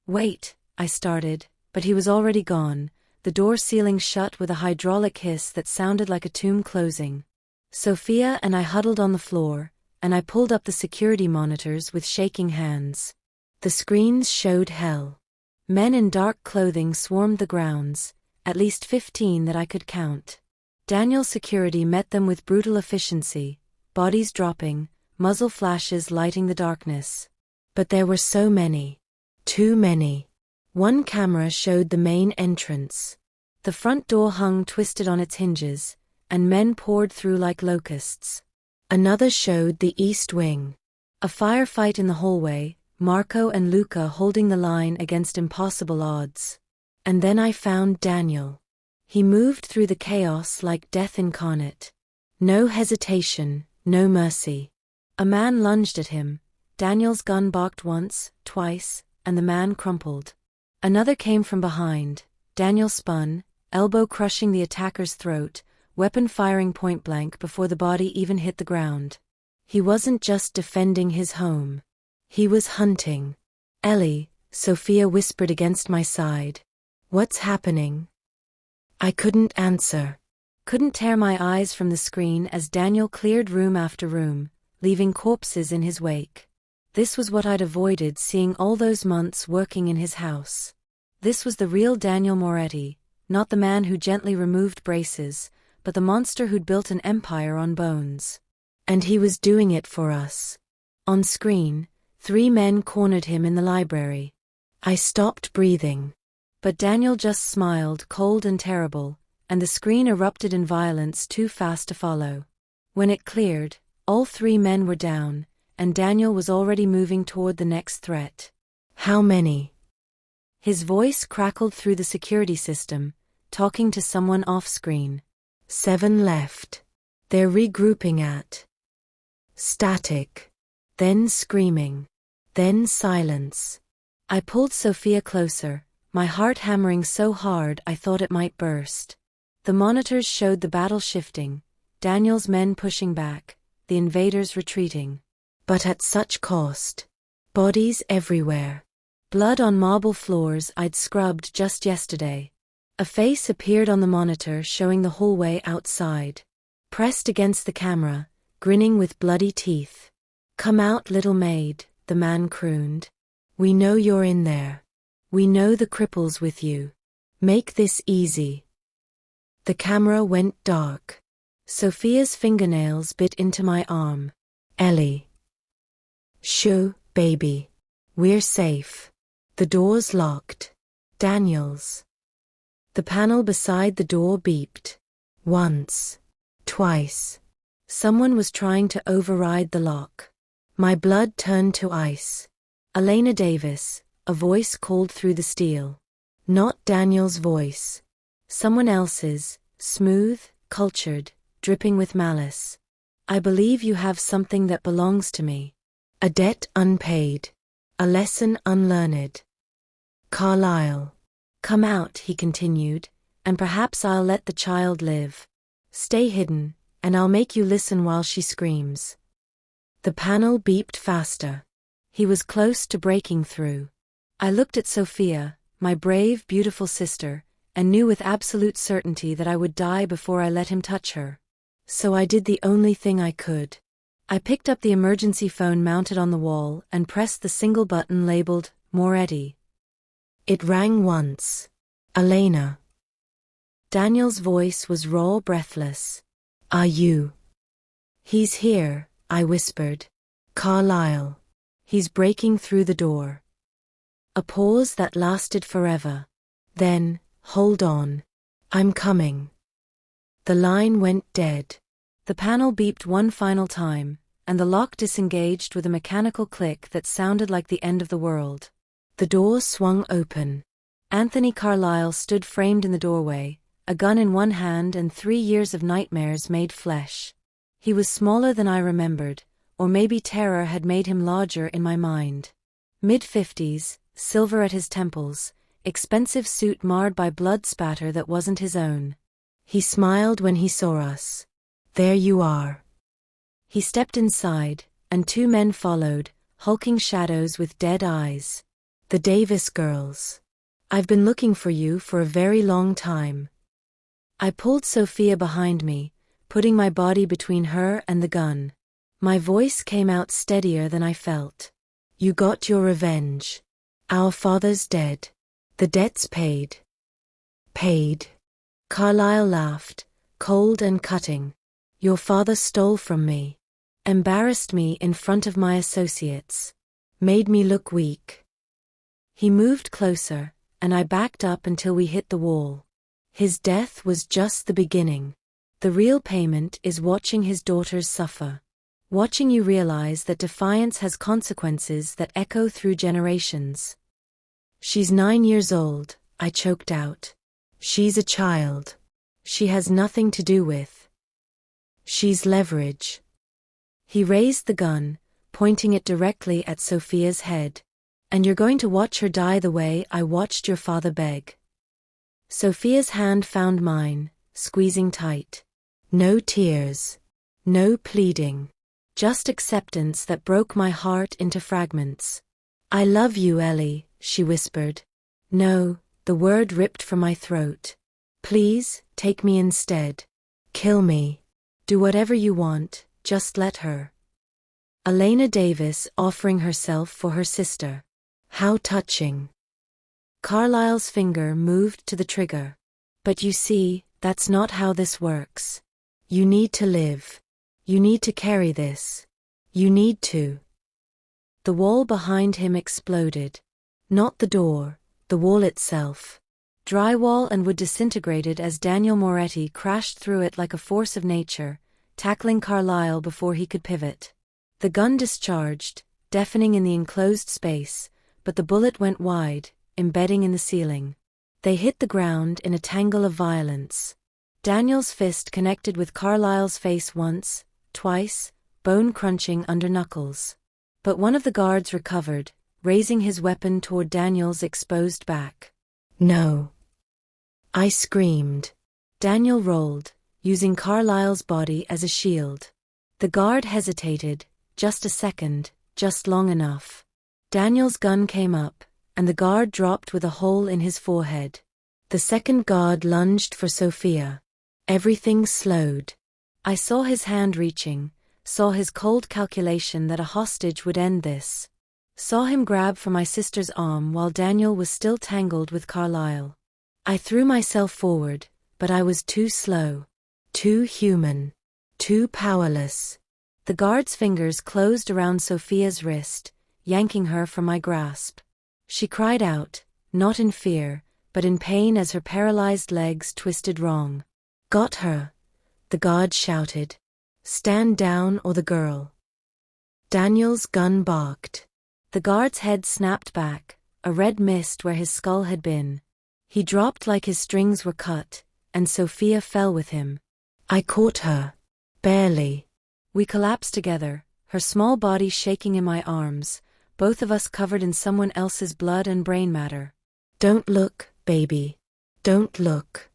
"Wait," I started, but he was already gone, the door sealing shut with a hydraulic hiss that sounded like a tomb closing. Sophia and I huddled on the floor, and I pulled up the security monitors with shaking hands. The screens showed hell. Men in dark clothing swarmed the grounds, at least 15 that I could count. Daniel's security met them with brutal efficiency, bodies dropping, muzzle flashes lighting the darkness. But there were so many. Too many. One camera showed the main entrance. The front door hung twisted on its hinges, and men poured through like locusts. Another showed the east wing. A firefight in the hallway, Marco and Luca holding the line against impossible odds. And then I found Daniel. He moved through the chaos like death incarnate. No hesitation, no mercy. A man lunged at him. Daniel's gun barked once, twice, and the man crumpled. Another came from behind. Daniel spun, elbow crushing the attacker's throat, weapon firing point blank before the body even hit the ground. He wasn't just defending his home. He was hunting. "Ellie," Sophia whispered against my side. "What's happening?" I couldn't answer. Couldn't tear my eyes from the screen as Daniel cleared room after room, leaving corpses in his wake. This was what I'd avoided seeing all those months working in his house. This was the real Daniel Moretti, not the man who gently removed braces, but the monster who'd built an empire on bones. And he was doing it for us. On screen, 3 men cornered him in the library. I stopped breathing. But Daniel just smiled, cold and terrible, and the screen erupted in violence too fast to follow. When it cleared, all 3 men were down, and Daniel was already moving toward the next threat. "How many?" His voice crackled through the security system, talking to someone off-screen. 7 left. They're regrouping at. Static. Then screaming. Then silence. I pulled Sophia closer, my heart hammering so hard I thought it might burst. The monitors showed the battle shifting, Daniel's men pushing back, the invaders retreating. But at such cost. Bodies everywhere. Blood on marble floors I'd scrubbed just yesterday. A face appeared on the monitor showing the hallway outside. Pressed against the camera, grinning with bloody teeth. "Come out, little maid," the man crooned. "We know you're in there. We know the cripple's with you. Make this easy." The camera went dark. Sophia's fingernails bit into my arm. "Ellie." "Shoo, baby. We're safe. The door's locked." "Daniel's." The panel beside the door beeped. Once. Twice. Someone was trying to override the lock. My blood turned to ice. Elena Davis, a voice called through the steel. Not Daniel's voice. Someone else's, smooth, cultured, dripping with malice. "I believe you have something that belongs to me. A debt unpaid. A lesson unlearned." Carlyle. "Come out," he continued, "and perhaps I'll let the child live. Stay hidden, and I'll make you listen while she screams." The panel beeped faster. He was close to breaking through. I looked at Sophia, my brave, beautiful sister, and knew with absolute certainty that I would die before I let him touch her. So I did the only thing I could. I picked up the emergency phone mounted on the wall and pressed the single button labeled Moretti. It rang once. "Elena." Daniel's voice was raw, breathless. "Are you?" "He's here," I whispered. "Carlyle. He's breaking through the door." A pause that lasted forever. Then, hold on. I'm coming. The line went dead. The panel beeped one final time, and the lock disengaged with a mechanical click that sounded like the end of the world. The door swung open. Anthony Carlyle stood framed in the doorway, a gun in one hand and 3 years of nightmares made flesh. He was smaller than I remembered, or maybe terror had made him larger in my mind. Mid-50s, silver at his temples, expensive suit marred by blood spatter that wasn't his own. He smiled when he saw us. There you are. He stepped inside, and 2 men followed, hulking shadows with dead eyes. The Davis girls. I've been looking for you for a very long time. I pulled Sophia behind me, putting my body between her and the gun. My voice came out steadier than I felt. You got your revenge. Our father's dead. The debt's paid. Paid? Carlyle laughed, cold and cutting. Your father stole from me. Embarrassed me in front of my associates. Made me look weak. He moved closer, and I backed up until we hit the wall. His death was just the beginning. The real payment is watching his daughters suffer. Watching you realize that defiance has consequences that echo through generations. She's 9 years old, I choked out. She's a child. She has nothing to do with. She's leverage. He raised the gun, pointing it directly at Sophia's head. And you're going to watch her die the way I watched your father beg. Sophia's hand found mine, squeezing tight. No tears. No pleading. Just acceptance that broke my heart into fragments. I love you, Ellie, she whispered. No, the word ripped from my throat. Please, take me instead. Kill me. Do whatever you want, just let her. Elena Davis offering herself for her sister. How touching. Carlyle's finger moved to the trigger. But you see, that's not how this works. You need to live. You need to carry this. You need to. The wall behind him exploded. Not the door, the wall itself. Drywall and wood disintegrated as Daniel Moretti crashed through it like a force of nature, tackling Carlyle before he could pivot. The gun discharged, deafening in the enclosed space, but the bullet went wide, embedding in the ceiling. They hit the ground in a tangle of violence. Daniel's fist connected with Carlyle's face once, twice, bone crunching under knuckles. But one of the guards recovered, raising his weapon toward Daniel's exposed back. No. I screamed. Daniel rolled, using Carlyle's body as a shield. The guard hesitated, just a second, just long enough. Daniel's gun came up, and the guard dropped with a hole in his forehead. The second guard lunged for Sophia. Everything slowed. I saw his hand reaching, saw his cold calculation that a hostage would end this. Saw him grab for my sister's arm while Daniel was still tangled with Carlyle. I threw myself forward, but I was too slow. Too human. Too powerless. The guard's fingers closed around Sophia's wrist, yanking her from my grasp. She cried out, not in fear, but in pain as her paralyzed legs twisted wrong. Got her, the guard shouted. Stand down or the girl. Daniel's gun barked. The guard's head snapped back, a red mist where his skull had been. He dropped like his strings were cut, and Sophia fell with him. I caught her. Barely. We collapsed together, her small body shaking in my arms, both of us covered in someone else's blood and brain matter. Don't look, baby. Don't look.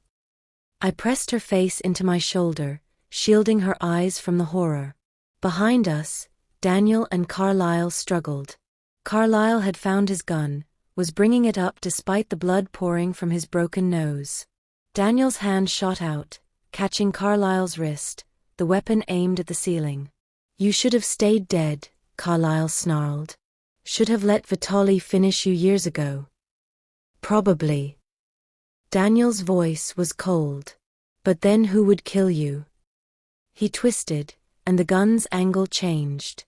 I pressed her face into my shoulder, shielding her eyes from the horror. Behind us, Daniel and Carlyle struggled. Carlyle had found his gun, was bringing it up despite the blood pouring from his broken nose. Daniel's hand shot out, catching Carlyle's wrist, the weapon aimed at the ceiling. You should have stayed dead, Carlyle snarled. Should have let Vitali finish you years ago. Probably. Daniel's voice was cold. But then who would kill you? He twisted, and the gun's angle changed.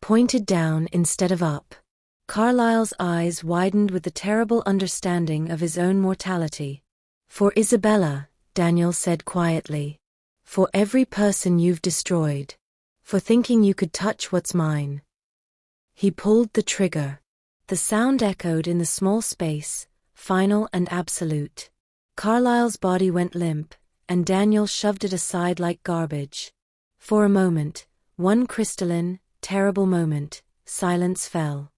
Pointed down instead of up. Carlyle's eyes widened with the terrible understanding of his own mortality. For Isabella, Daniel said quietly. For every person you've destroyed. For thinking you could touch what's mine. He pulled the trigger. The sound echoed in the small space, final and absolute. Carlyle's body went limp, and Daniel shoved it aside like garbage. For a moment, one crystalline, terrible moment, silence fell.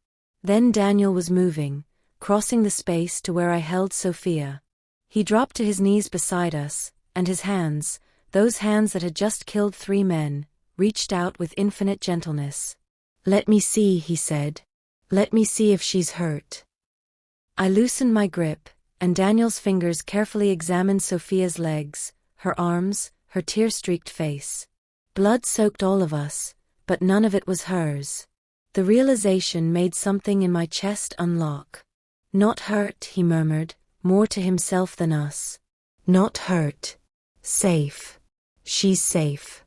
Then Daniel was moving, crossing the space to where I held Sophia. He dropped to his knees beside us, and his hands, those hands that had just killed 3 men, reached out with infinite gentleness. "Let me see," he said. "Let me see if she's hurt." I loosened my grip, and Daniel's fingers carefully examined Sophia's legs, her arms, her tear-streaked face. Blood soaked all of us, but none of it was hers. The realization made something in my chest unlock. "Not hurt," he murmured, more to himself than us. "Not hurt. Safe. She's safe."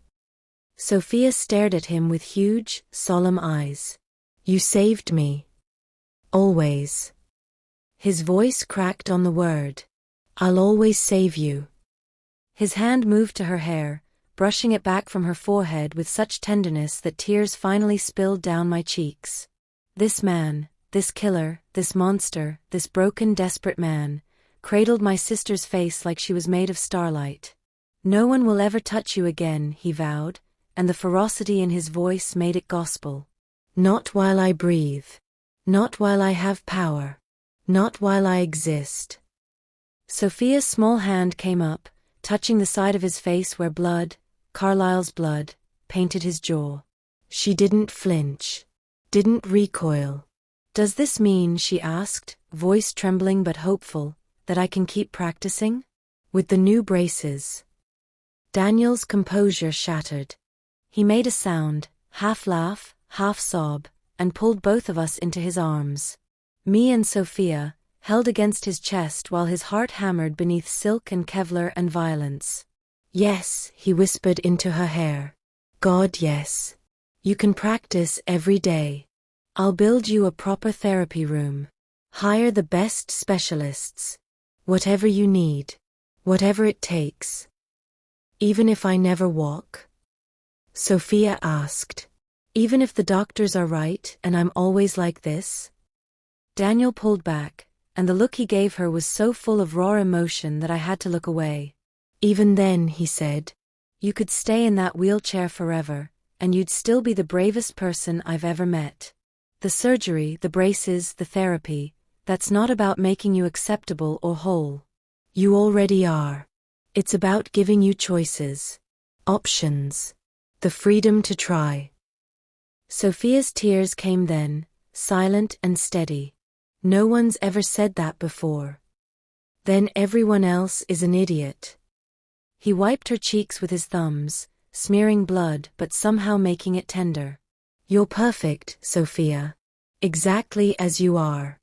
Sophia stared at him with huge, solemn eyes. "You saved me. Always." His voice cracked on the word. "I'll always save you." His hand moved to her hair, brushing it back from her forehead with such tenderness that tears finally spilled down my cheeks. This man, this killer, this monster, this broken, desperate man, cradled my sister's face like she was made of starlight. "No one will ever touch you again," he vowed, and the ferocity in his voice made it gospel. "Not while I breathe. Not while I have power. Not while I exist." Sophia's small hand came up, touching the side of his face where blood, Carlyle's blood, painted his jaw. She didn't flinch. Didn't recoil. "Does this mean," she asked, voice trembling but hopeful, "that I can keep practicing? With the new braces?" Daniel's composure shattered. He made a sound, half laugh, half sob, and pulled both of us into his arms. Me and Sophia, held against his chest while his heart hammered beneath silk and Kevlar and violence. "Yes," he whispered into her hair. "God, yes. You can practice every day. I'll build you a proper therapy room. Hire the best specialists. Whatever you need. Whatever it takes. Even if I never walk?" Sophia asked. "Even if the doctors are right and I'm always like this?" Daniel pulled back, and the look he gave her was so full of raw emotion that I had to look away. "Even then," he said, "you could stay in that wheelchair forever, and you'd still be the bravest person I've ever met. The surgery, the braces, the therapy, that's not about making you acceptable or whole. You already are. It's about giving you choices. Options. The freedom to try." Sophia's tears came then, silent and steady. "No one's ever said that before." "Then everyone else is an idiot." He wiped her cheeks with his thumbs, smearing blood but somehow making it tender. "You're perfect, Sophia. Exactly as you are."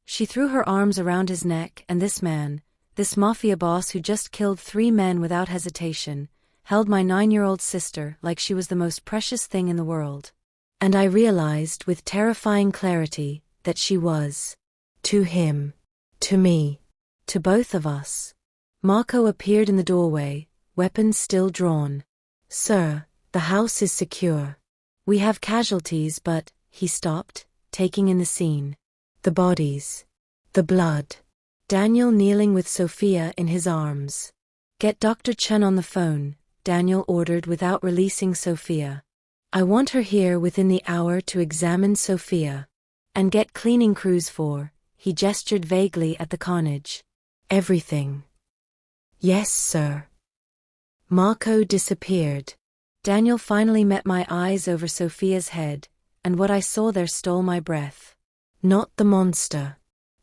She threw her arms around his neck, and this man, this mafia boss who just killed 3 men without hesitation, held my 9-year-old sister like she was the most precious thing in the world. And I realized with terrifying clarity that she was. To him. To me. To both of us. Marco appeared in the doorway, weapons still drawn. "Sir, the house is secure. We have casualties but," he stopped, taking in the scene. "The bodies. The blood." Daniel kneeling with Sophia in his arms. "Get Dr. Chen on the phone," Daniel ordered without releasing Sophia. "I want her here within the hour to examine Sophia. And get cleaning crews for," he gestured vaguely at the carnage. "Everything." "Yes, sir." Marco disappeared. Daniel finally met my eyes over Sophia's head, and what I saw there stole my breath. Not the monster.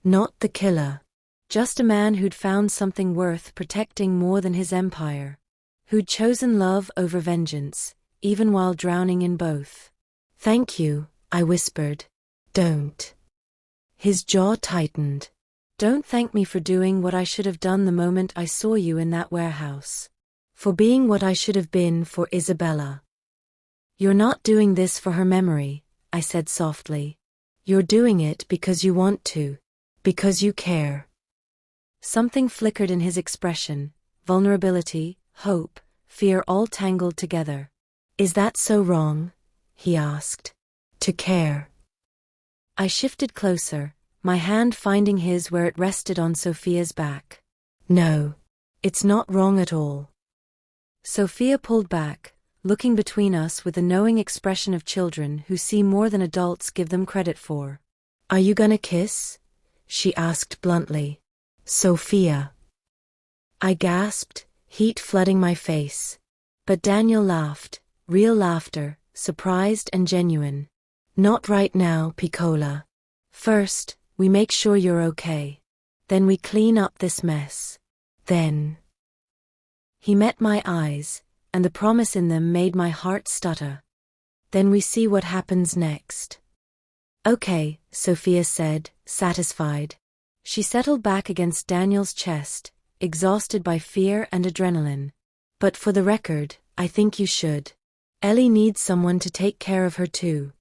Not the killer. Just a man who'd found something worth protecting more than his empire. Who'd chosen love over vengeance, even while drowning in both. "Thank you," I whispered. "Don't." His jaw tightened. "Don't thank me for doing what I should have done the moment I saw you in that warehouse. For being what I should have been for Isabella. You're not doing this for her memory," I said softly. You're doing it because you want to. Because you care. Something flickered in his expression, vulnerability, hope, fear all tangled together. Is that so wrong? He asked. To care. I shifted closer, my hand finding his where it rested on Sophia's back. No. It's not wrong at all. Sophia pulled back, looking between us with the knowing expression of children who see more than adults give them credit for. Are you gonna kiss? She asked bluntly. Sophia. I gasped, heat flooding my face. But Daniel laughed, real laughter, surprised and genuine. Not right now, Piccola. First, we make sure you're okay. Then we clean up this mess. Then. He met my eyes, and the promise in them made my heart stutter. Then we see what happens next. Okay, Sophia said, satisfied. She settled back against Daniel's chest, exhausted by fear and adrenaline. But for the record, I think you should. Ellie needs someone to take care of her too.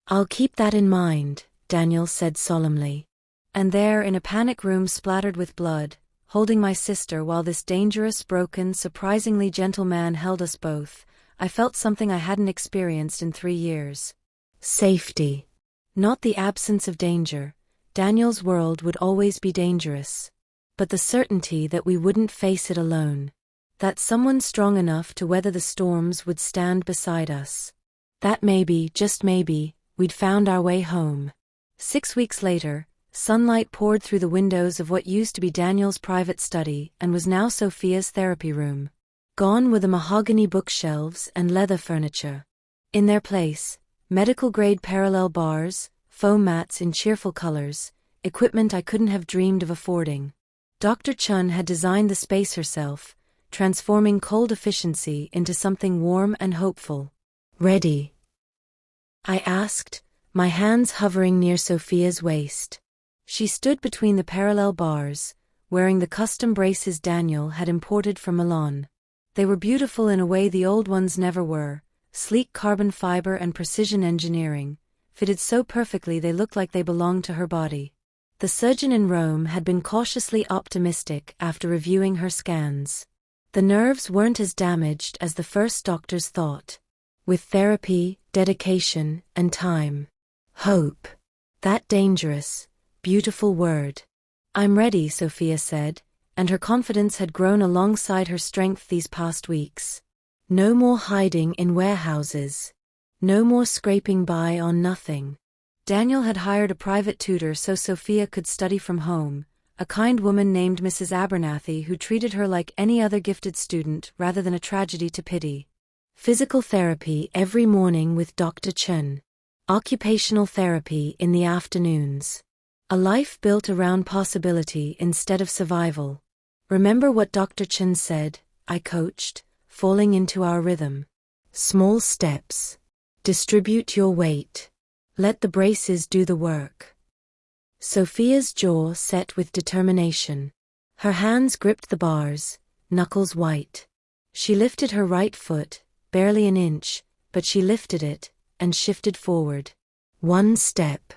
I'll keep that in mind, Daniel said solemnly. And there in a panic room splattered with blood, holding my sister while this dangerous, broken, surprisingly gentle man held us both, I felt something I hadn't experienced in 3 years. Safety. Not the absence of danger. Daniel's world would always be dangerous. But the certainty that we wouldn't face it alone. That someone strong enough to weather the storms would stand beside us. That maybe, just maybe, we'd found our way home. 6 weeks later, sunlight poured through the windows of what used to be Daniel's private study and was now Sophia's therapy room. Gone were the mahogany bookshelves and leather furniture. In their place, medical-grade parallel bars, foam mats in cheerful colors, equipment I couldn't have dreamed of affording. Dr. Chun had designed the space herself, transforming cold efficiency into something warm and hopeful. Ready? I asked, my hands hovering near Sophia's waist. She stood between the parallel bars, wearing the custom braces Daniel had imported from Milan. They were beautiful in a way the old ones never were, sleek carbon fiber and precision engineering, fitted so perfectly they looked like they belonged to her body. The surgeon in Rome had been cautiously optimistic after reviewing her scans. The nerves weren't as damaged as the first doctors thought. With therapy, dedication, and time. Hope. That dangerous, beautiful word. I'm ready, Sophia said, and her confidence had grown alongside her strength these past weeks. No more hiding in warehouses. No more scraping by on nothing. Daniel had hired a private tutor so Sophia could study from home, a kind woman named Mrs. Abernathy who treated her like any other gifted student rather than a tragedy to pity. Physical therapy every morning with Dr. Chun. Occupational therapy in the afternoons. A life built around possibility instead of survival. Remember what Dr. Chun said, I coached, falling into our rhythm. Small steps. Distribute your weight. Let the braces do the work. Sophia's jaw set with determination. Her hands gripped the bars, knuckles white. She lifted her right foot, barely an inch, but she lifted it, and shifted forward. 1 step.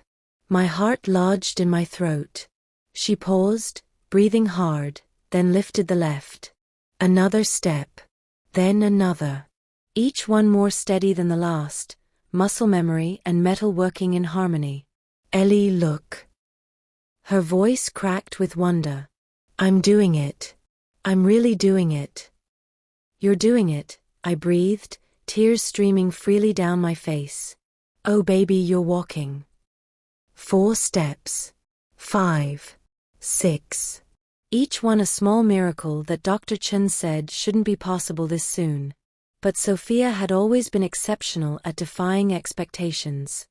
My heart lodged in my throat. She paused, breathing hard, then lifted the left. Another step. Then another. Each one more steady than the last, muscle memory and metal working in harmony. Ellie, look. Her voice cracked with wonder. I'm doing it. I'm really doing it. You're doing it, I breathed, tears streaming freely down my face. Oh baby, you're walking. 4 steps. 5. 6. Each one a small miracle that Dr. Chun said shouldn't be possible this soon. But Sophia had always been exceptional at defying expectations.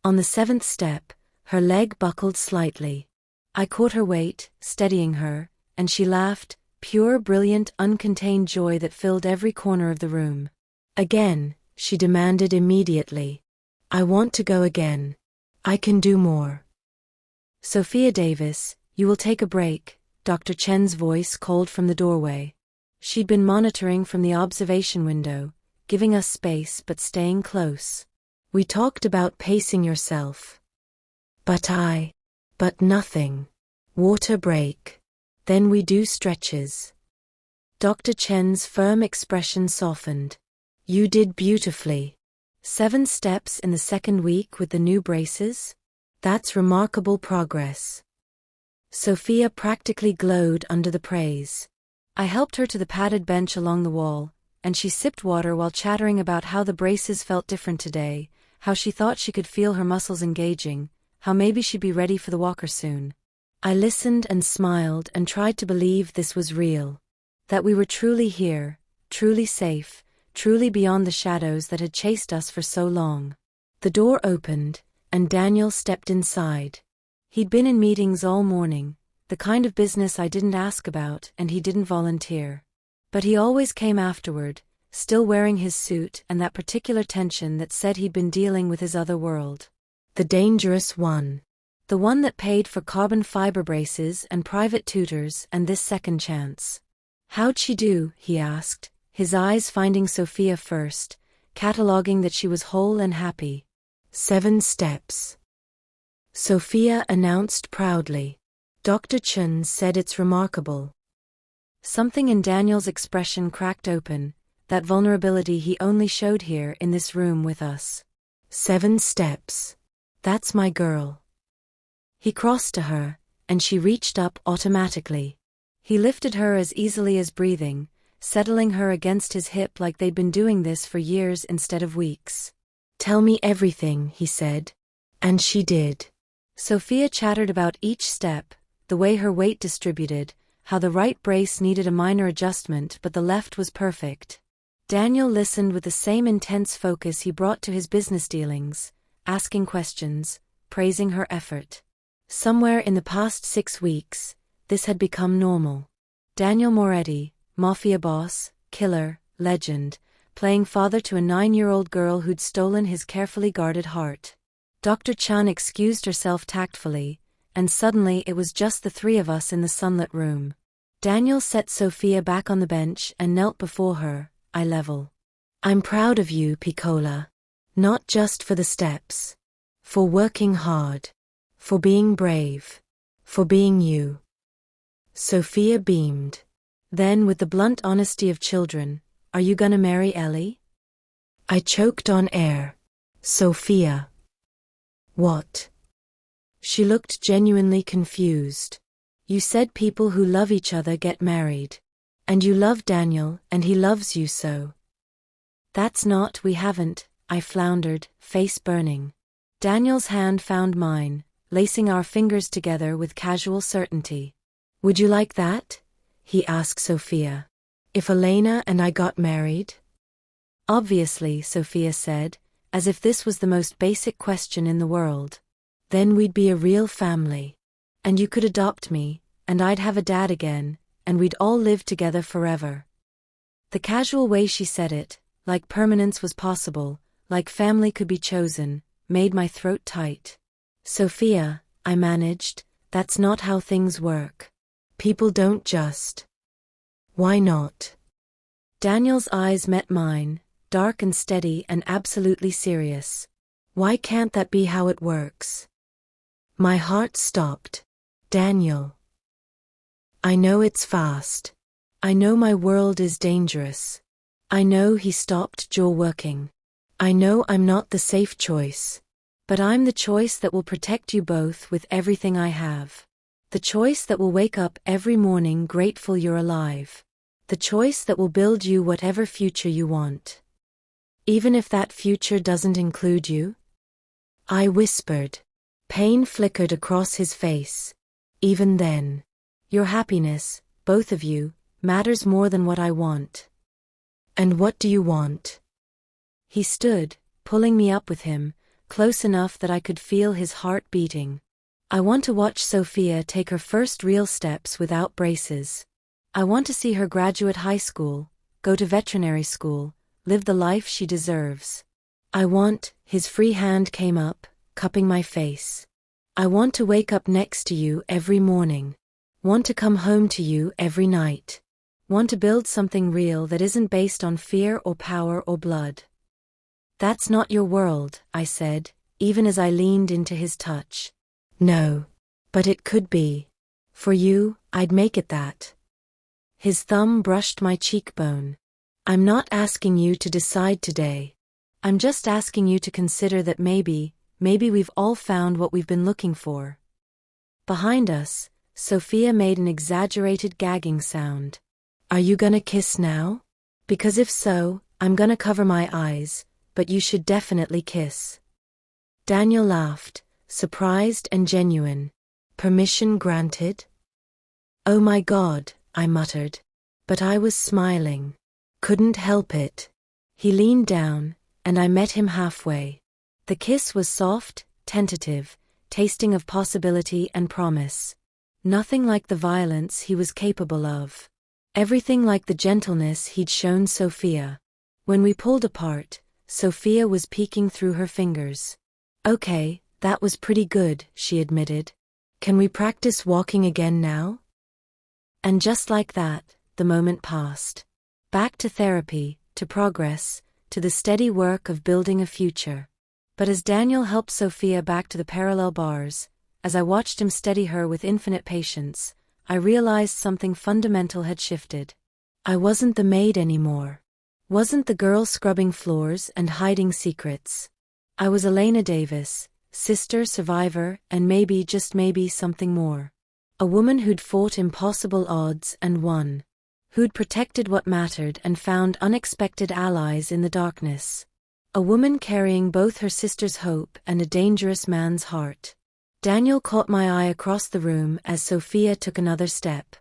On the 7th step, her leg buckled slightly. I caught her weight, steadying her, and she laughed, pure, brilliant, uncontained joy that filled every corner of the room. Again, she demanded immediately. I want to go again. I can do more. Sophia Davis, you will take a break, Dr. Chen's voice called from the doorway. She'd been monitoring from the observation window, giving us space but staying close. We talked about pacing yourself. But nothing. Water break. Then we do stretches. Dr. Chen's firm expression softened. You did beautifully. 7 steps in the second week with the new braces? That's remarkable progress. Sophia practically glowed under the praise. I helped her to the padded bench along the wall, and she sipped water while chattering about how the braces felt different today, how she thought she could feel her muscles engaging, how maybe she'd be ready for the walker soon. I listened and smiled and tried to believe this was real. That we were truly here, truly safe, truly beyond the shadows that had chased us for so long. The door opened, and Daniel stepped inside. He'd been in meetings all morning, the kind of business I didn't ask about and he didn't volunteer. But he always came afterward, still wearing his suit and that particular tension that said he'd been dealing with his other world. The dangerous one. The one that paid for carbon fiber braces and private tutors and this second chance. How'd she do? He asked, his eyes finding Sophia first, cataloging that she was whole and happy. 7 steps. Sophia announced proudly. Dr. Chen said it's remarkable. Something in Daniel's expression cracked open, that vulnerability he only showed here in this room with us. 7 steps. That's my girl. He crossed to her, and she reached up automatically. He lifted her as easily as breathing, settling her against his hip like they'd been doing this for years instead of weeks. Tell me everything, he said. And she did. Sophia chattered about each step, the way her weight distributed, how the right brace needed a minor adjustment but the left was perfect. Daniel listened with the same intense focus he brought to his business dealings, asking questions, praising her effort. Somewhere in the past 6 weeks, this had become normal. Daniel Moretti, Mafia Boss, killer, legend, playing father to a 9-year-old girl who'd stolen his carefully guarded heart. Dr. Chan excused herself tactfully, and suddenly it was just the 3 of us in the sunlit room. Daniel set Sophia back on the bench and knelt before her, eye level. I'm proud of you, Piccola. Not just for the steps. For working hard. For being brave. For being you. Sophia beamed. Then with the blunt honesty of children, are you gonna marry Ellie? I choked on air. Sophia. What? She looked genuinely confused. You said people who love each other get married. And you love Daniel, and he loves you so. That's not, we haven't, I floundered, face burning. Daniel's hand found mine, lacing our fingers together with casual certainty. Would you like that? He asked Sophia. If Elena and I got married? Obviously, Sophia said, as if this was the most basic question in the world. Then we'd be a real family. And you could adopt me, and I'd have a dad again, and we'd all live together forever. The casual way she said it, like permanence was possible, like family could be chosen, made my throat tight. Sophia, I managed, that's not how things work. People don't just. Why not? Daniel's eyes met mine, dark and steady and absolutely serious. Why can't that be how it works? My heart stopped. Daniel. I know it's fast. I know my world is dangerous. I know he stopped jaw working. I know I'm not the safe choice. But I'm the choice that will protect you both with everything I have. The choice that will wake up every morning grateful you're alive. The choice that will build you whatever future you want. Even if that future doesn't include you? I whispered. Pain flickered across his face. Even then. Your happiness, both of you, matters more than what I want. And what do you want? He stood, pulling me up with him, close enough that I could feel his heart beating. I want to watch Sophia take her first real steps without braces. I want to see her graduate high school, go to veterinary school, live the life she deserves. I want, his free hand came up, cupping my face. I want to wake up next to you every morning. Want to come home to you every night. Want to build something real that isn't based on fear or power or blood. That's not your world, I said, even as I leaned into his touch. No. But it could be. For you, I'd make it that. His thumb brushed my cheekbone. I'm not asking you to decide today. I'm just asking you to consider that maybe we've all found what we've been looking for. Behind us, Sophia made an exaggerated gagging sound. Are you gonna kiss now? Because if so, I'm gonna cover my eyes, but you should definitely kiss. Daniel laughed, surprised and genuine. Permission granted? Oh my God, I muttered. But I was smiling. Couldn't help it. He leaned down, and I met him halfway. The kiss was soft, tentative, tasting of possibility and promise. Nothing like the violence he was capable of. Everything like the gentleness he'd shown Sophia. When we pulled apart, Sophia was peeking through her fingers. Okay, that was pretty good, she admitted. Can we practice walking again now? And just like that, the moment passed. Back to therapy, to progress, to the steady work of building a future. But as Daniel helped Sophia back to the parallel bars, as I watched him steady her with infinite patience, I realized something fundamental had shifted. I wasn't the maid anymore. Wasn't the girl scrubbing floors and hiding secrets. I was Elena Davis, sister, survivor, and maybe, just maybe, something more. A woman who'd fought impossible odds and won. Who'd protected what mattered and found unexpected allies in the darkness. A woman carrying both her sister's hope and a dangerous man's heart. Daniel caught my eye across the room as Sophia took another step.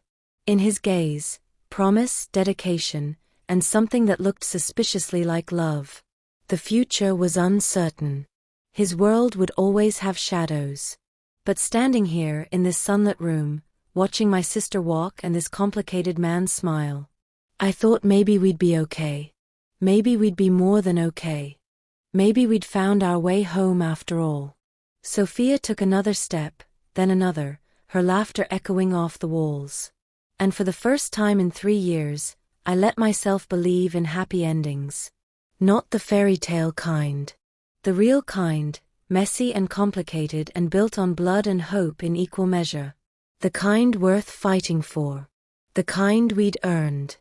In his gaze, promise, dedication, and something that looked suspiciously like love. The future was uncertain. His world would always have shadows. But standing here in this sunlit room, watching my sister walk and this complicated man smile, I thought maybe we'd be okay. Maybe we'd be more than okay. Maybe we'd found our way home after all. Sophia took another step, then another, her laughter echoing off the walls. And for the first time in 3 years, I let myself believe in happy endings. Not the fairy tale kind. The real kind, messy and complicated and built on blood and hope in equal measure. The kind worth fighting for. The kind we'd earned.